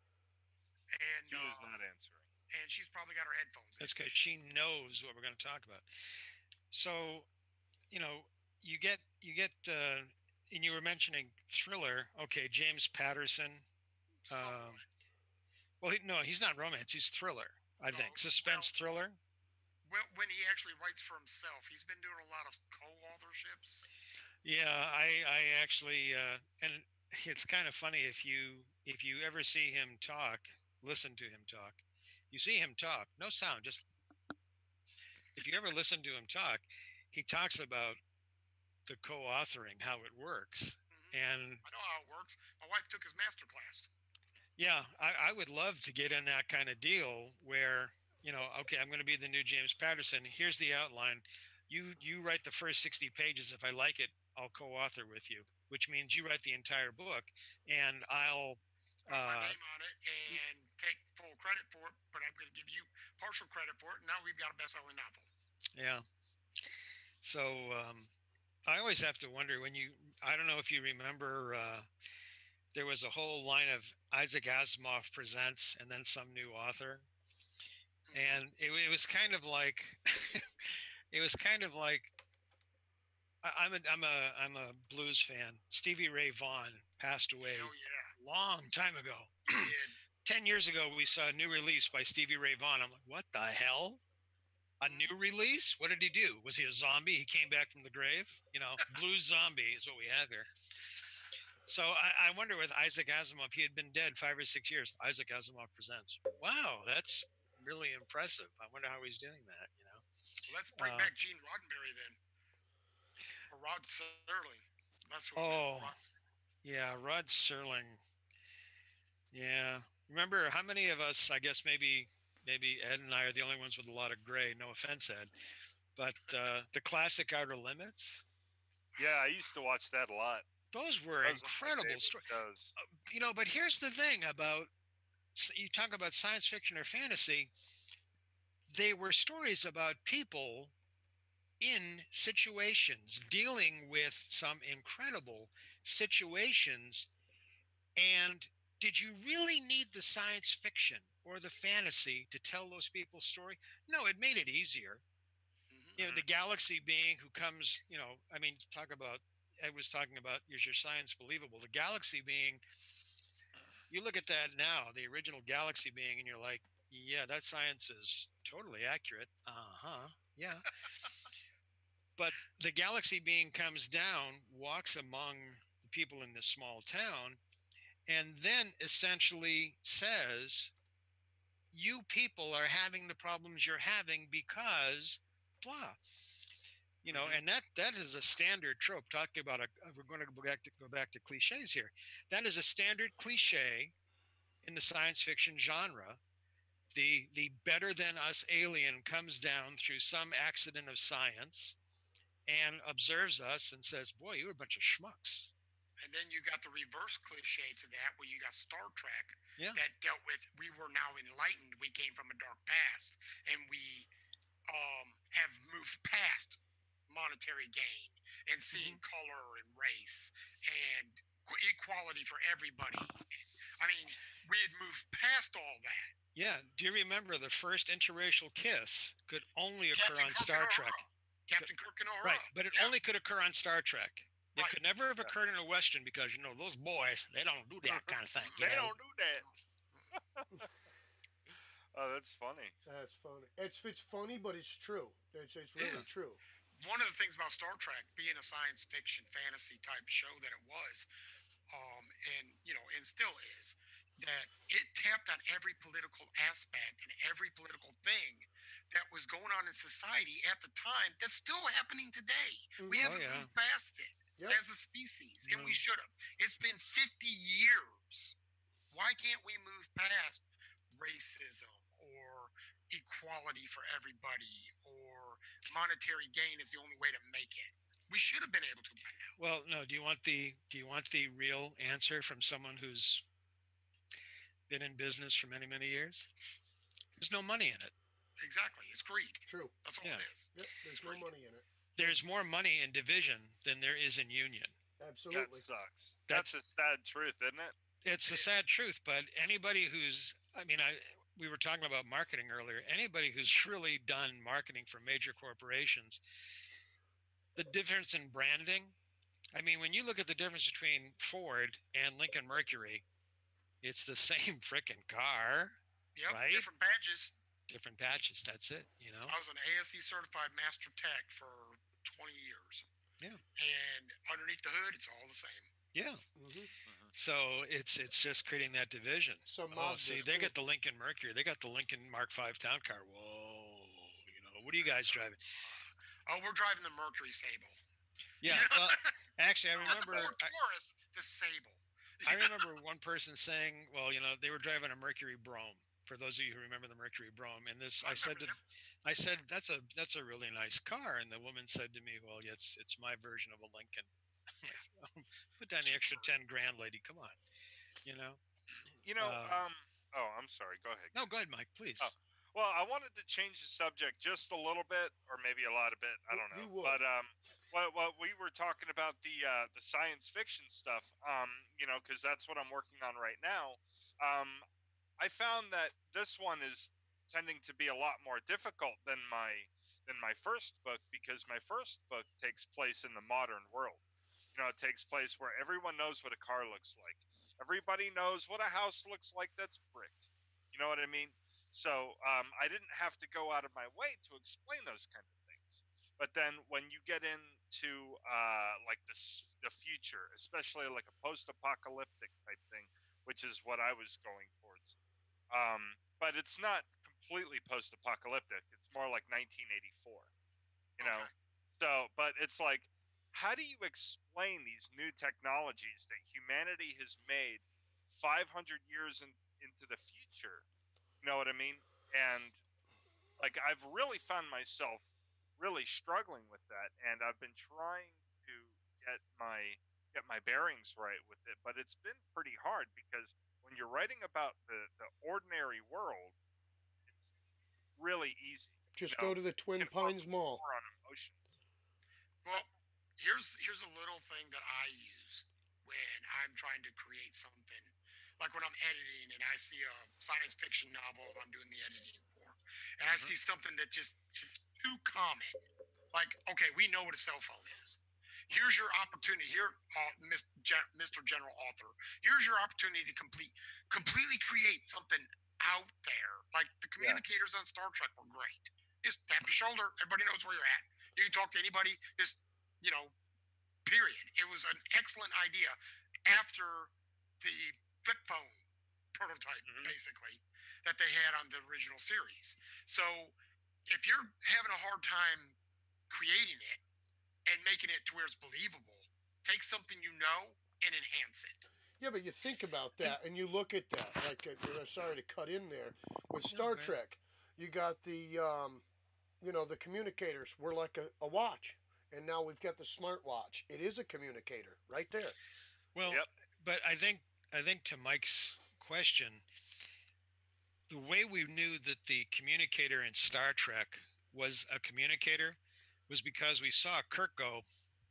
and She is not answering. And she's probably got her headphones. That's good. She knows what we're going to talk about. So, you get, and you were mentioning thriller. Okay, James Patterson. Well, he's not romance. He's thriller. I think suspense thriller. Well, when he actually writes for himself, he's been doing a lot of co-authorships. Yeah, I actually, and it's kind of funny if you ever see him talk, listen to him talk. You see him talk, no sound, just if you ever listen to him talk, he talks about the co-authoring, how it works. Mm-hmm. And I know how it works. My wife took his master class. Yeah, I would love to get in that kind of deal where, okay, I'm going to be the new James Patterson. Here's the outline. You write the first 60 pages. If I like it, I'll co-author with you, which means you write the entire book, and I'll put my name on it and take full credit for it, but I'm going to give you partial credit for it. And now we've got a best-selling novel. Yeah. So I always have to wonder I don't know if you remember, there was a whole line of Isaac Asimov presents and then some new author. And it was kind of like, I'm a blues fan. Stevie Ray Vaughan passed away long time ago. 10 years ago, we saw a new release by Stevie Ray Vaughan. I'm like, what the hell? A new release? What did he do? Was he a zombie? He came back from the grave? Blue zombie is what we have here. So I wonder with Isaac Asimov, he had been dead 5 or 6 years. Isaac Asimov presents. Wow, that's really impressive. I wonder how he's doing that, Well, let's bring back Gene Roddenberry then. Or Rod Serling. That's what yeah, Rod Serling. Yeah. Remember how many of us, I guess maybe Ed and I are the only ones with a lot of gray. No offense, Ed. But the classic Outer Limits. Yeah, I used to watch that a lot. Those were incredible stories. But here's the thing about, you talk about science fiction or fantasy, they were stories about people in situations, dealing with some incredible situations. And did you really need the science fiction or the fantasy to tell those people's story? No, it made it easier. The galaxy being who comes, Ed was talking about, is your science believable? The galaxy being, you look at that now, the original galaxy being, and you're like, yeah, that science is totally accurate. Yeah. But the galaxy being comes down, walks among the people in this small town, and then essentially says, you people are having the problems you're having because blah. And that is a standard trope. Talking about we're going to go back to cliches here. That is a standard cliche in the science fiction genre. The better than us alien comes down through some accident of science and observes us and says, boy, you're a bunch of schmucks. And then you got the reverse cliche to that, where you got Star Trek that dealt with, we were now enlightened, we came from a dark past, and we have moved past monetary gain and seeing color and race and equality for everybody. I mean, we had moved past all that. Yeah. Do you remember the first interracial kiss could only occur on Star Trek? Captain Kirk and O'Hara. Right, but it only could occur on Star Trek. It could never have occurred in a Western because, those boys, they don't do that kind of thing. They don't do that. Oh, that's funny. That's funny. It's funny, but it's true. It's really true. One of the things about Star Trek being a science fiction fantasy type show that it was, and still is, that it tapped on every political aspect and every political thing that was going on in society at the time that's still happening today. We haven't moved past it as a species, and we should have. It's been 50 years. Why can't we move past racism or equality for everybody or monetary gain is the only way to make it? We should have been able to. Well, no. Do you want the real answer from someone who's been in business for many, many years? There's no money in it. Exactly. It's greed. True. That's all it is. Yep. There's no money in it. There's more money in division than there is in union. Absolutely. That sucks. That's a sad truth, isn't it? It's a sad truth, but anybody who's, we were talking about marketing earlier. Anybody who's really done marketing for major corporations, the difference in branding, when you look at the difference between Ford and Lincoln Mercury, it's the same freaking car. Yep, right? Different badges. Different patches. That's it. I was an ASE certified master tech for 20 years. Yeah. And underneath the hood, it's all the same. Yeah. So it's just creating that division. They got the Lincoln Mercury. They got the Lincoln Mark V town car. Whoa. What are you guys driving? Oh, we're driving the Mercury Sable. Yeah. Well, actually, I remember. Taurus, the Sable. I remember one person saying, well, they were driving a Mercury Brougham. For those of you who remember the Mercury Brougham, and this, I said, that's a really nice car, and the woman said to me, well, it's my version of a Lincoln. Put down the extra 10 grand, lady. Come on, Oh, I'm sorry. Go ahead. No, go ahead, Mike, please. Oh. Well, I wanted to change the subject just a little bit, or maybe a lot of bit. I don't know. But what we were talking about the science fiction stuff, because that's what I'm working on right now. I found that this one is tending to be a lot more difficult than my first book, because my first book takes place in the modern world. It takes place where everyone knows what a car looks like. Everybody knows what a house looks like that's brick. You know what I mean? So I didn't have to go out of my way to explain those kind of things. But then when you get into like the future, especially like a post-apocalyptic type thing, which is what I was going towards. But it's not completely post-apocalyptic. It's more like 1984. You know, so but it's like, how do you explain these new technologies that humanity has made 500 years into the future? You know what I mean? And like, I've really found myself really struggling with that, and I've been trying to get my bearings right with it, but it's been pretty hard because when you're writing about the ordinary world, it's really easy. Just go to the Twin Pines Mall. More on emotions. Well, here's a little thing that I use when I'm trying to create something. Like when I'm editing and I see a science fiction novel I'm doing the editing for, and I see something that just is too common. Like, okay, we know what a cell phone is. Here's your opportunity. Here, Mr. General Author. Here's your opportunity to completely create something out there. Like the communicators on Star Trek were great. Just tap your shoulder. Everybody knows where you're at. You can talk to anybody. Just, period. It was an excellent idea after the flip phone prototype, basically, that they had on the original series. So if you're having a hard time creating it and making it to where it's believable, take something you know and enhance it. Yeah, but you think about that and you look at that. Like, sorry to cut in there. With Star Trek, you got the, the communicators were like a watch. And now we've got the smartwatch. It is a communicator right there. Well, but I think to Mike's question, the way we knew that the communicator in Star Trek was a communicator was because we saw Kirk go,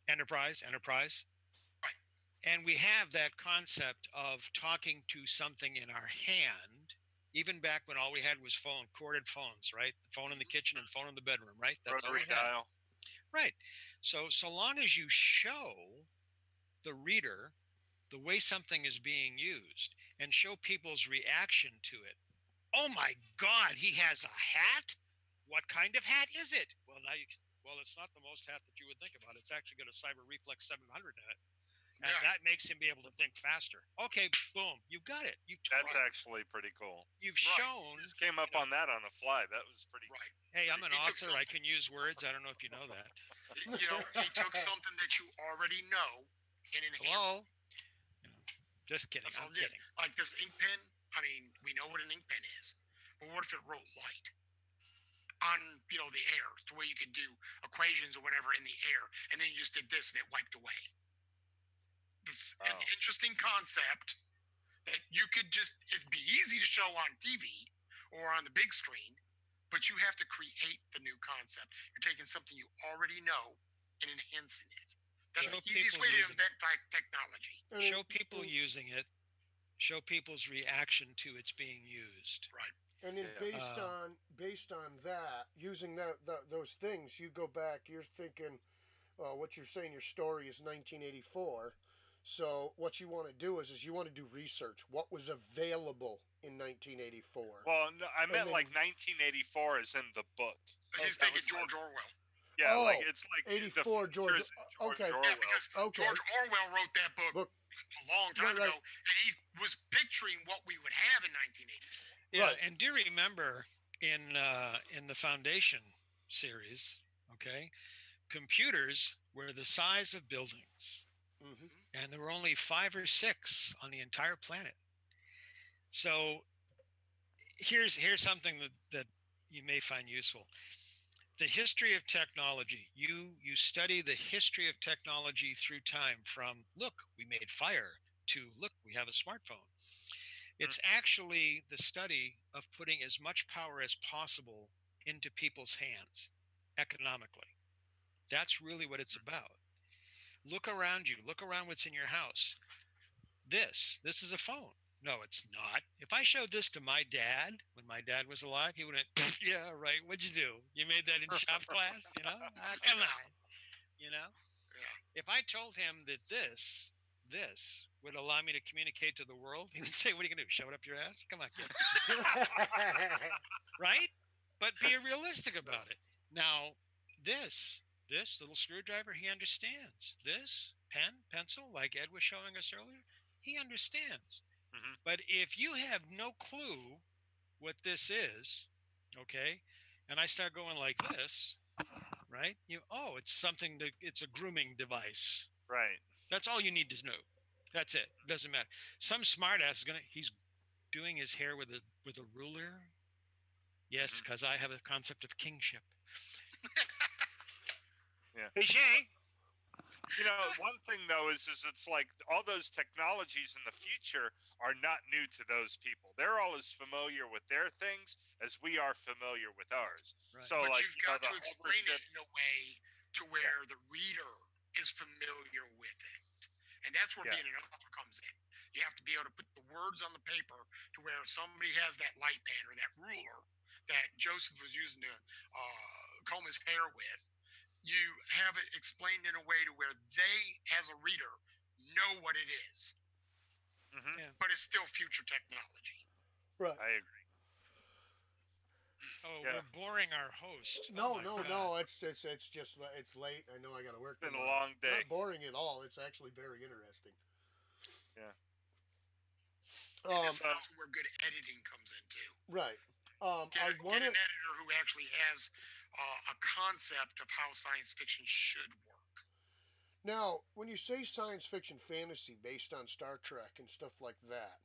Enterprise. Right. And we have that concept of talking to something in our hand, even back when all we had was corded phones, right? The phone in the kitchen and phone in the bedroom, right? That's all we had. Right. So long as you show the reader the way something is being used and show people's reaction to it. Oh my God, he has a hat? What kind of hat is it? Well, it's not the most hat that you would think about. It's actually got a Cyber Reflex 700 in it. And that makes him be able to think faster. Okay, boom, you got it. That's actually pretty cool. You've shown. You just came up on that on the fly. That was pretty right. Hey, I'm an author. I can use words. I don't know if you know that. He took something that you already know and enhanced it. Just kidding. I'm kidding. Like this ink pen. I mean, we know what an ink pen is, but what if it wrote light on, the air, to where you could do equations or whatever in the air, and then you just did this and it wiped away. It's an interesting concept that you could it'd be easy to show on TV or on the big screen, but you have to create the new concept. You're taking something you already know and enhancing it. That's the easiest way to invent technology. Show people using it. Show people's reaction to its being used. Right. And then based on that, using those things, you go back. You're thinking, what you're saying. Your story is 1984. So what you want to do is you want to do research. What was available in 1984? Well, no, I meant like 1984 is in the book. He's thinking George Orwell. Yeah, it's like 84 George. Okay. Orwell. Yeah, because George Orwell wrote that book a long time ago, and he was picturing what we would have in 1980. Yeah, and do remember in the Foundation series, computers were the size of buildings. Mm-hmm. And there were only 5 or 6 on the entire planet. So here's something that you may find useful. The history of technology. You study the history of technology through time from, look, we made fire, to, look, we have a smartphone. It's actually the study of putting as much power as possible into people's hands economically. That's really what it's about. Look around you. Look around what's in your house. This is a phone. No, it's not. If I showed this to my dad when my dad was alive, he would have, yeah, right. What'd you do? You made that in shop class? Come on. Yeah. If I told him that this would allow me to communicate to the world, he would say, "What are you gonna do? Shove it up your ass? Come on, kid." Right? But be realistic about it. Now, this little screwdriver, he understands. This pen, pencil, like Ed was showing us earlier, he understands. Mhm. But if you have no clue what this is, okay, and I start going like this, right? It's a grooming device. Right. That's all you need to know. That's it. Doesn't matter. Some smartass he's doing his hair with a ruler. Yes, Mhm. because I have a concept of kingship. Yeah. Cliche. You know, one thing though is it's like all those technologies in the future are not new to those people. They're all as familiar with their things as we are familiar with ours. Right. So, But like, you've got to explain it hovership- in a way to where the reader is familiar with it. And that's where Yeah. being an author comes in. You have to be able to put the words on the paper to where if somebody has that light pen or that ruler that Joseph was using to comb his hair with, you have it explained in a way to where they, as a reader, know what it is. Mhm. Yeah. But it's still future technology. Right. I agree. Oh, Yeah. we're boring our host. No, Oh my God. no. It's just it's late. I know I got to work. It's been a tomorrow. long day. Not boring at all. It's actually very interesting. Yeah. And this is So- also where good editing comes in too. Right. Get, I get want an to. editor who actually has a concept of how science fiction should work. Now, when you say science fiction fantasy based on Star Trek and stuff like that,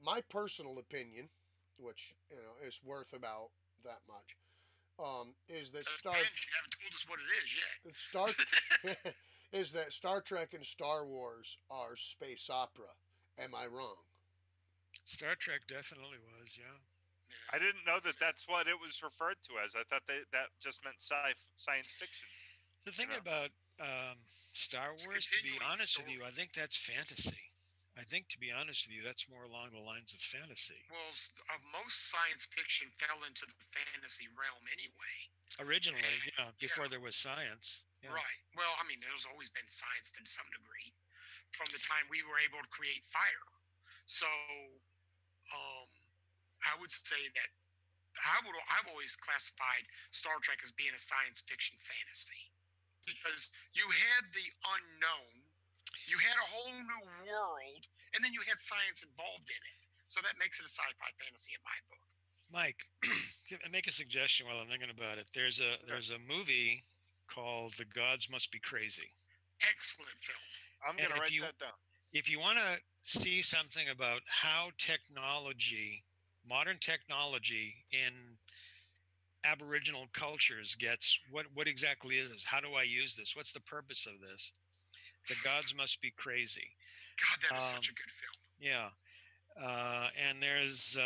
my personal opinion, which is worth about that much, is that You haven't told us what it is yet. is that Star Trek and Star Wars are space opera. Am I wrong? Star Trek definitely was, yeah. Yeah. I didn't know that that's what it was referred to as. I thought that just meant science fiction. The thing Yeah. about Star It's Wars, to be continuing honest with you, story. I think that's fantasy. I think, to be honest with you, that's more along the lines of fantasy. Well, most science fiction fell into the fantasy realm anyway. Originally, Yeah. before there was science. Yeah. Right. Well, I mean, there's always been science to some degree from the time we were able to create fire. So, I would say that I've always classified Star Trek as being a science fiction fantasy because you had the unknown, you had a whole new world, and then you had science involved in it. So that makes it a sci-fi fantasy in my book. Mike, make a suggestion while I'm thinking about it. There's a movie called The Gods Must Be Crazy. Excellent film. I'm And gonna if write you- that down. If you want to see something about how modern technology in Aboriginal cultures gets, what exactly is this? How do I use this? What's the purpose of this? The Gods Must Be Crazy. God, that is such a good film. Yeah. And there's,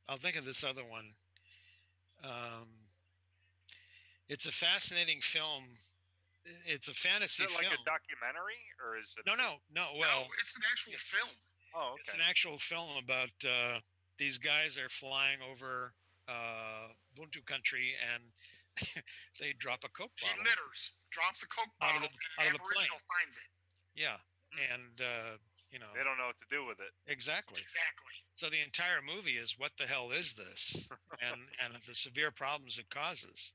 I'll think of this other one. It's a fascinating film. It's a fantasy Is it like film. a documentary or is it? No. Well, No, it's an actual film. Oh, it's okay. an actual film about these guys are flying over Ubuntu country and they drop a Coke He bottle. litters, drops a Coke Out of bottle, the- and out an of the Aboriginal finds it. Yeah, and They don't know what to do with it. exactly. Exactly. So the entire movie is what the hell is this, and the severe problems it causes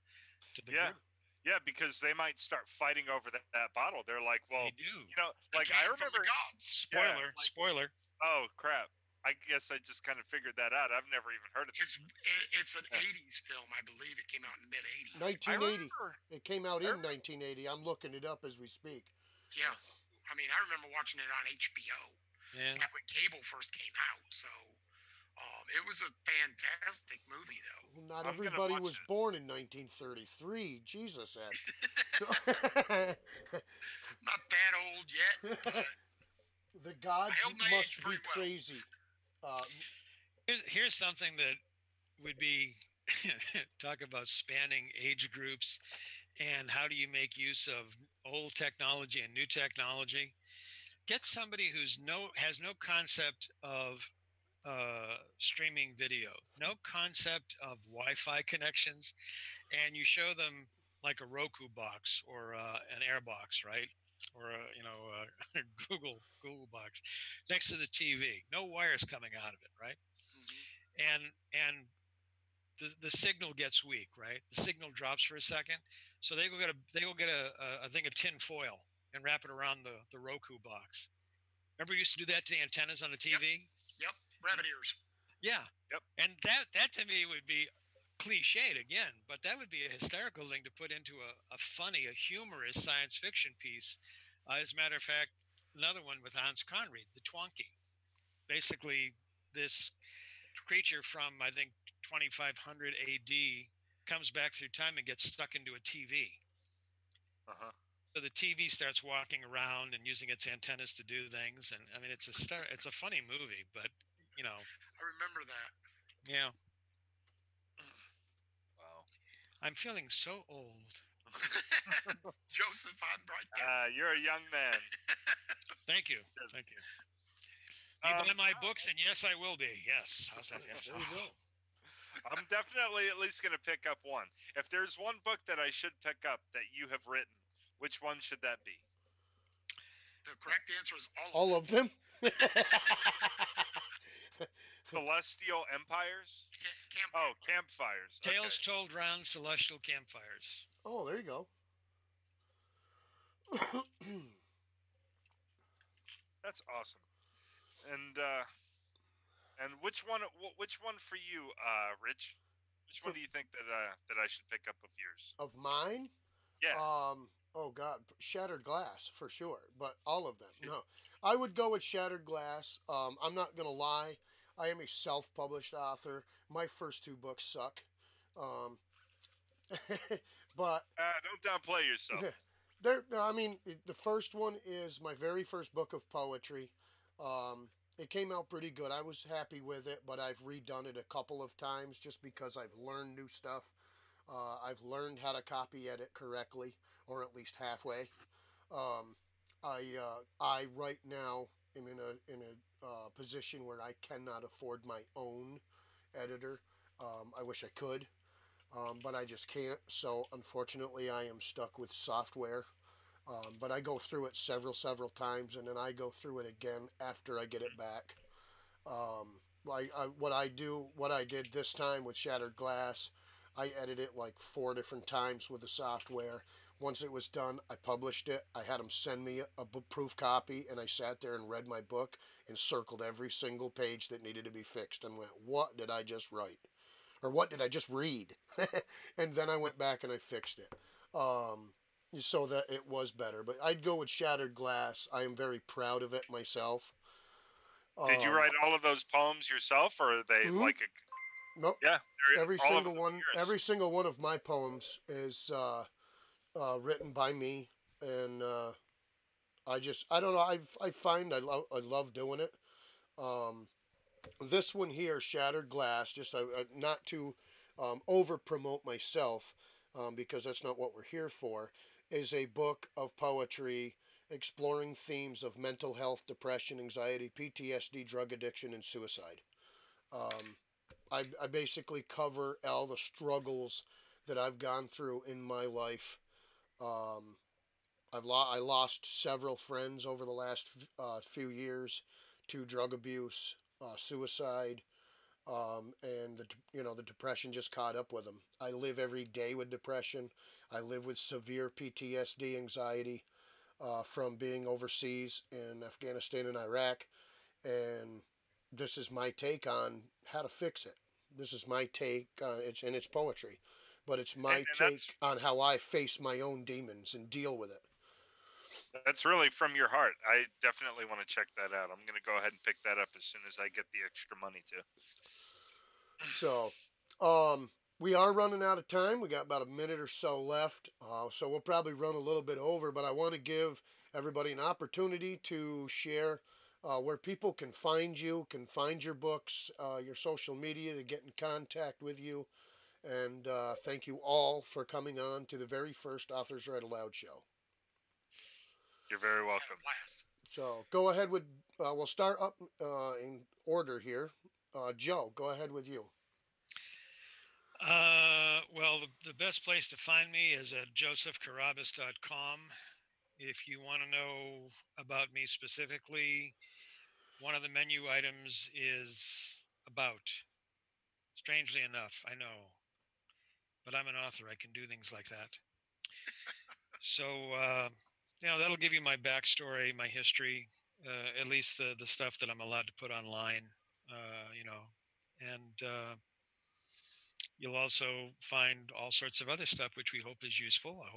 to the Yeah. group. Yeah, because they might start fighting over that bottle. They're like, well, They do. you know, It like I came from the remember. gods. Spoiler, like- spoiler. Oh crap! I guess I just kind of figured that out. I've never even heard of this. It's an 80s film, I believe. It came out in the mid 80s. 1980. remember. It came out in 1980. I'm looking it up as we speak. Yeah. I mean, I remember watching it on HBO Yeah. back when cable first came out. So it was a fantastic movie, though. Well, not I'm gonna everybody watch was it. born in 1933. Jesus, Ed. Not that old yet, but The gods held my must age be pretty well. crazy. Here's something that would be talk about spanning age groups and how do you make use of old technology and new technology. Get somebody has no concept of streaming video, no concept of Wi-Fi connections, and you show them like a Roku box or an Airbox, right? or a Google box next to the TV. No wires coming out of it, right? Mm-hmm. And the signal gets weak, right? The signal drops for a second, so they go get a thing of tin foil and wrap it around the Roku box. Remember, we used to do that to the antennas on the TV. Yep. Rabbit ears. Yeah. Yep. And that to me would be cliched again, but that would be a hysterical thing to put into a funny, a humorous science fiction piece. As a matter of fact, another one with Hans Conried, the Twonky. Basically, this creature from, I think, 2500 AD comes back through time and gets stuck into a TV. Uh-huh. So the TV starts walking around and using its antennas to do things. And I mean, it's a funny movie, but you know. I remember that. Yeah. Wow. I'm feeling so old. Joseph, I'm right there. You're a young man. Thank you. Thank you. You buy my books, and yes, I will be. Yes. How's that? Yes. There you go. I'm definitely at least going to pick up one. If there's one book that I should pick up that you have written, which one should that be? The correct answer is All of them. Celestial Empires? Campfire. Campfires. Tales told round celestial campfires. Oh, there you go. That's awesome. And which one for you, Rich? Which one do you think that I should pick up of yours? Of mine? Yeah. Oh God, Shattered Glass for sure, but all of them. No, I would go with Shattered Glass. I'm not gonna lie. I am a self-published author. My first two books suck. But don't downplay yourself. I mean, the first one is my very first book of poetry. It came out pretty good. I was happy with it, but I've redone it a couple of times just because I've learned new stuff. I've learned how to copy edit correctly, or at least halfway. I right now am in a position where I cannot afford my own editor. I wish I could, but I just can't. So unfortunately, I am stuck with software. But I go through it several times, and then I go through it again after I get it back. What I did this time with Shattered Glass, I edited it like 4 different times with the software. Once it was done, I published it. I had them send me a proof copy, and I sat there and read my book and circled every single page that needed to be fixed and went, what did I just write? Or what did I just read? And then I went back and I fixed it. So that it was better. But I'd go with Shattered Glass. I am very proud of it myself. Did you write all of those poems yourself, or are they like a... Nope. Yeah. Every single one of my poems is written by me, and I don't know. I find I love doing it. This one here, Shattered Glass, just not to over promote myself, because that's not what we're here for, is a book of poetry exploring themes of mental health, depression, anxiety, PTSD, drug addiction, and suicide. I basically cover all the struggles that I've gone through in my life. I lost several friends over the last few years to drug abuse, suicide, and the depression just caught up with them. I live every day with depression. I live with severe PTSD, anxiety, from being overseas in Afghanistan and Iraq, and this is my take on how to fix it. This is my take on it's poetry, but it's my take on how I face my own demons and deal with it. That's really from your heart. I definitely want to check that out. I'm going to go ahead and pick that up as soon as I get the extra money too. So, we are running out of time. We got about a minute or so left, so we'll probably run a little bit over, but I want to give everybody an opportunity to share where people can find you, can find your books, your social media, to get in contact with you. And thank you all for coming on to the very first Authors Write Aloud show. You're very welcome. So go ahead with, we'll start up in order here. Joe, go ahead with you. Well, the best place to find me is at josephcarrabis.com. If you want to know about me specifically, one of the menu items is about. Strangely enough, I know, but I'm an author. I can do things like that. So, that'll give you my backstory, my history, at least the stuff that I'm allowed to put online, and you'll also find all sorts of other stuff which we hope is useful. I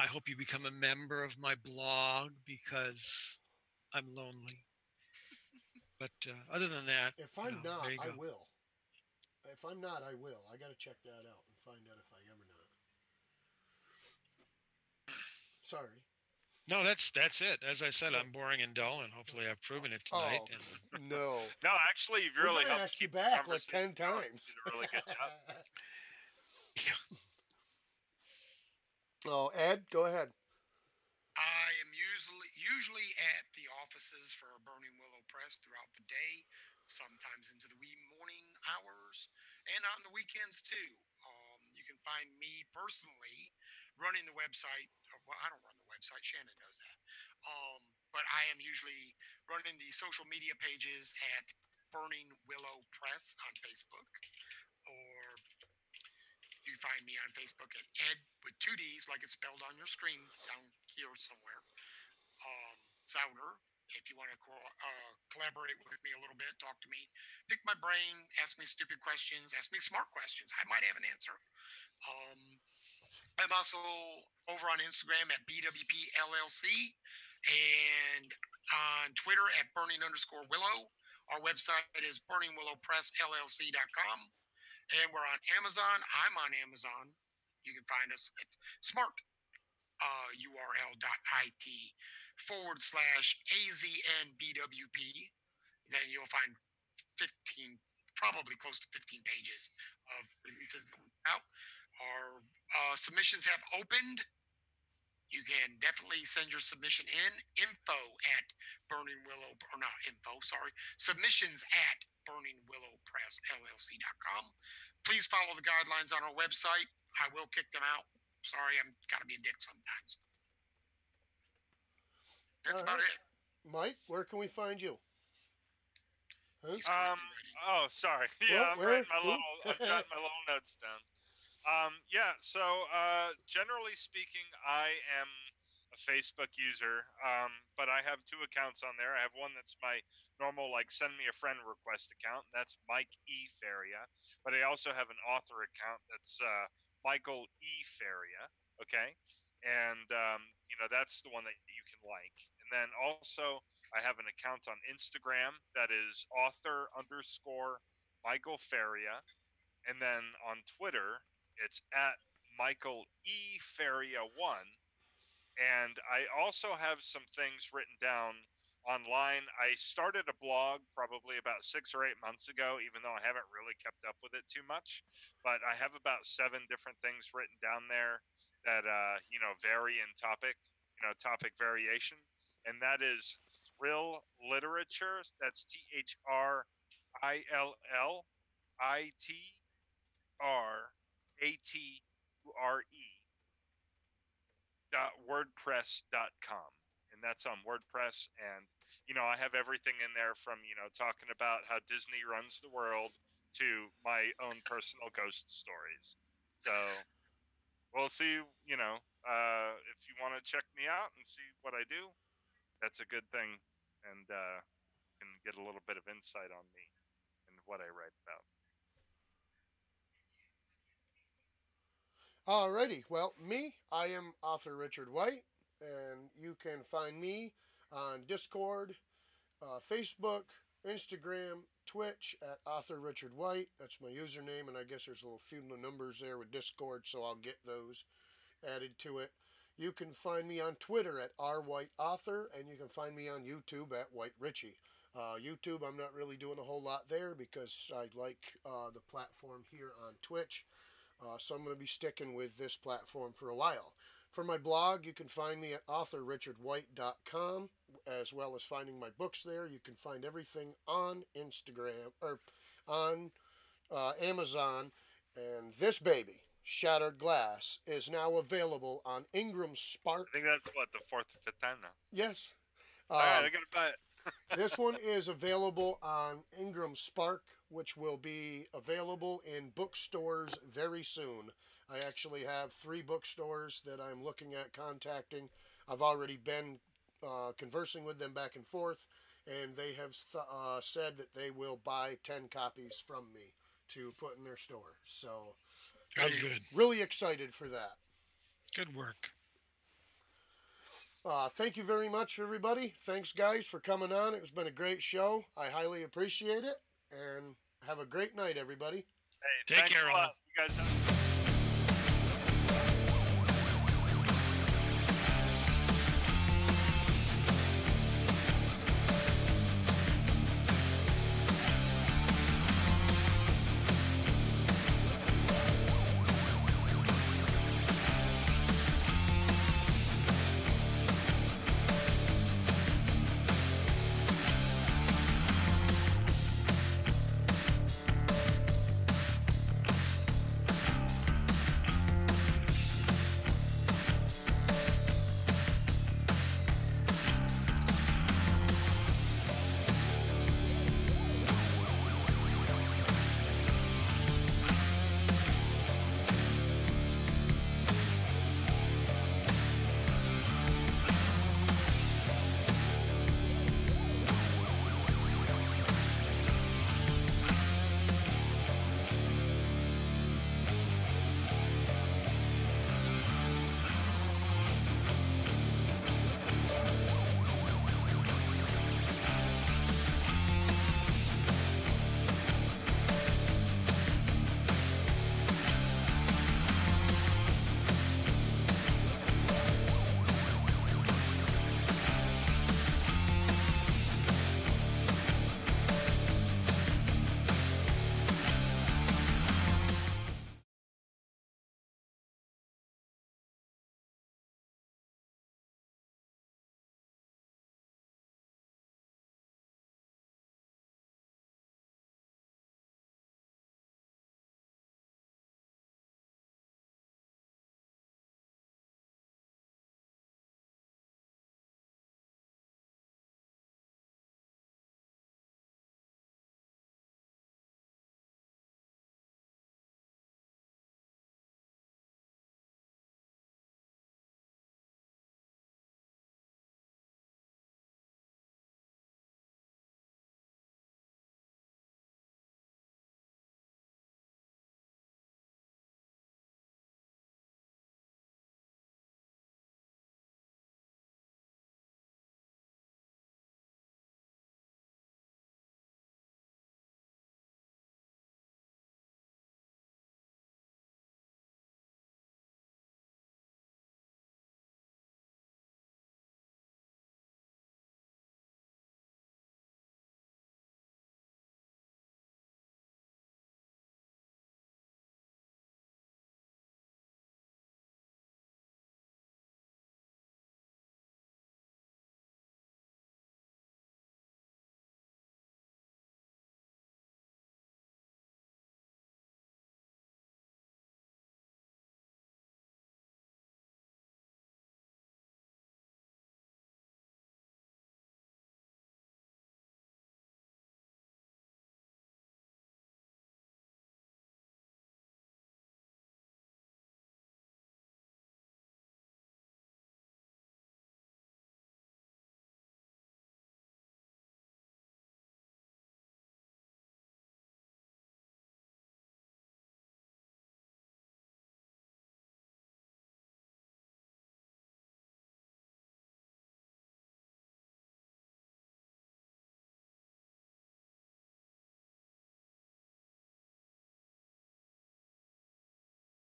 hope you become a member of my blog because I'm lonely. But other than that, If I'm not, there you I go. will. If I'm not, I will. I got to check that out and find out if I am or not. Sorry. No, that's it. As I said, I'm boring and dull, and hopefully I've proven it tonight. Oh, And no. No, actually, you've We're really going to helped ask you keep the back like 10 conversation going. times. You did a really good job. Oh, Ed, go ahead. I am usually at the offices for Burning Willow Press throughout the day, sometimes into the wee morning hours, and on the weekends too. You can find me personally running the website. Well, I don't run the website. Shannon does that. But I am usually running the social media pages at Burning Willow Press on Facebook, or you can find me on Facebook at Edd with two D's, like it's spelled on your screen down here somewhere. Sowder. If you want to collaborate with me a little bit, talk to me, pick my brain, ask me stupid questions, ask me smart questions. I might have an answer. I'm also over on Instagram at BWP LLC and on Twitter at burning_willow. Our website is burningwillowpressllc.com. And we're on Amazon. I'm on Amazon. You can find us at smart.url.it/AZNBWP. Then you'll find 15, probably close to 15 pages of releases out. Our submissions have opened. You can definitely send your submission in. Submissions at burningwillowpressllc.com. Please follow the guidelines on our website. I will kick them out. Sorry, I'm got to be a dick sometimes. That's about it. Mike, where can we find you? Huh? Sorry. Yeah, I'm jotting my little notes down. So generally speaking, I am a Facebook user, but I have two accounts on there. I have one that's my normal, like, send me a friend request account, and that's Mike E. Feria. But I also have an author account that's Michael E. Feria. Okay, and that's the one that you can like. And then also I have an account on Instagram that is author_Michael Feria, and then on Twitter it's at Michael E. Feria 1. And I also have some things written down online. I started a blog probably about 6 or 8 months ago, even though I haven't really kept up with it too much. But I have about 7 different things written down there that vary in topic, topic variation. And that is Thrill Literature. That's THRILLiterature.wordpress.com, and that's on WordPress. And I have everything in there from talking about how Disney runs the world to my own personal ghost stories. So we'll see. If you want to check me out and see what I do, that's a good thing, and can get a little bit of insight on me and what I write about. Alrighty, well, I am author Richard White, and you can find me on Discord, Facebook, Instagram, Twitch at author Richard White. That's my username, and I guess there's a little few numbers there with Discord, so I'll get those added to it. You can find me on Twitter at rwhiteauthor, and you can find me on YouTube at White Richie. YouTube, I'm not really doing a whole lot there because I like the platform here on Twitch. So I'm going to be sticking with this platform for a while. For my blog, you can find me at authorrichardwhite.com, as well as finding my books there. You can find everything on Instagram or on Amazon. And this baby, Shattered Glass is now available on Ingram Spark. I think that's what, the 4th or 5th time now. Yes. All right, I gotta buy it. This one is available on Ingram Spark, which will be available in bookstores very soon. I actually have 3 bookstores that I'm looking at contacting. I've already been conversing with them back and forth, and they have said that they will buy 10 copies from me to put in their store. So Very I'm good. really excited for that. Good work. Thank you very much, everybody. Thanks, guys, for coming on. It's been a great show. I highly appreciate it. And have a great night, everybody. Hey, Take thanks care, a all. lot. You guys have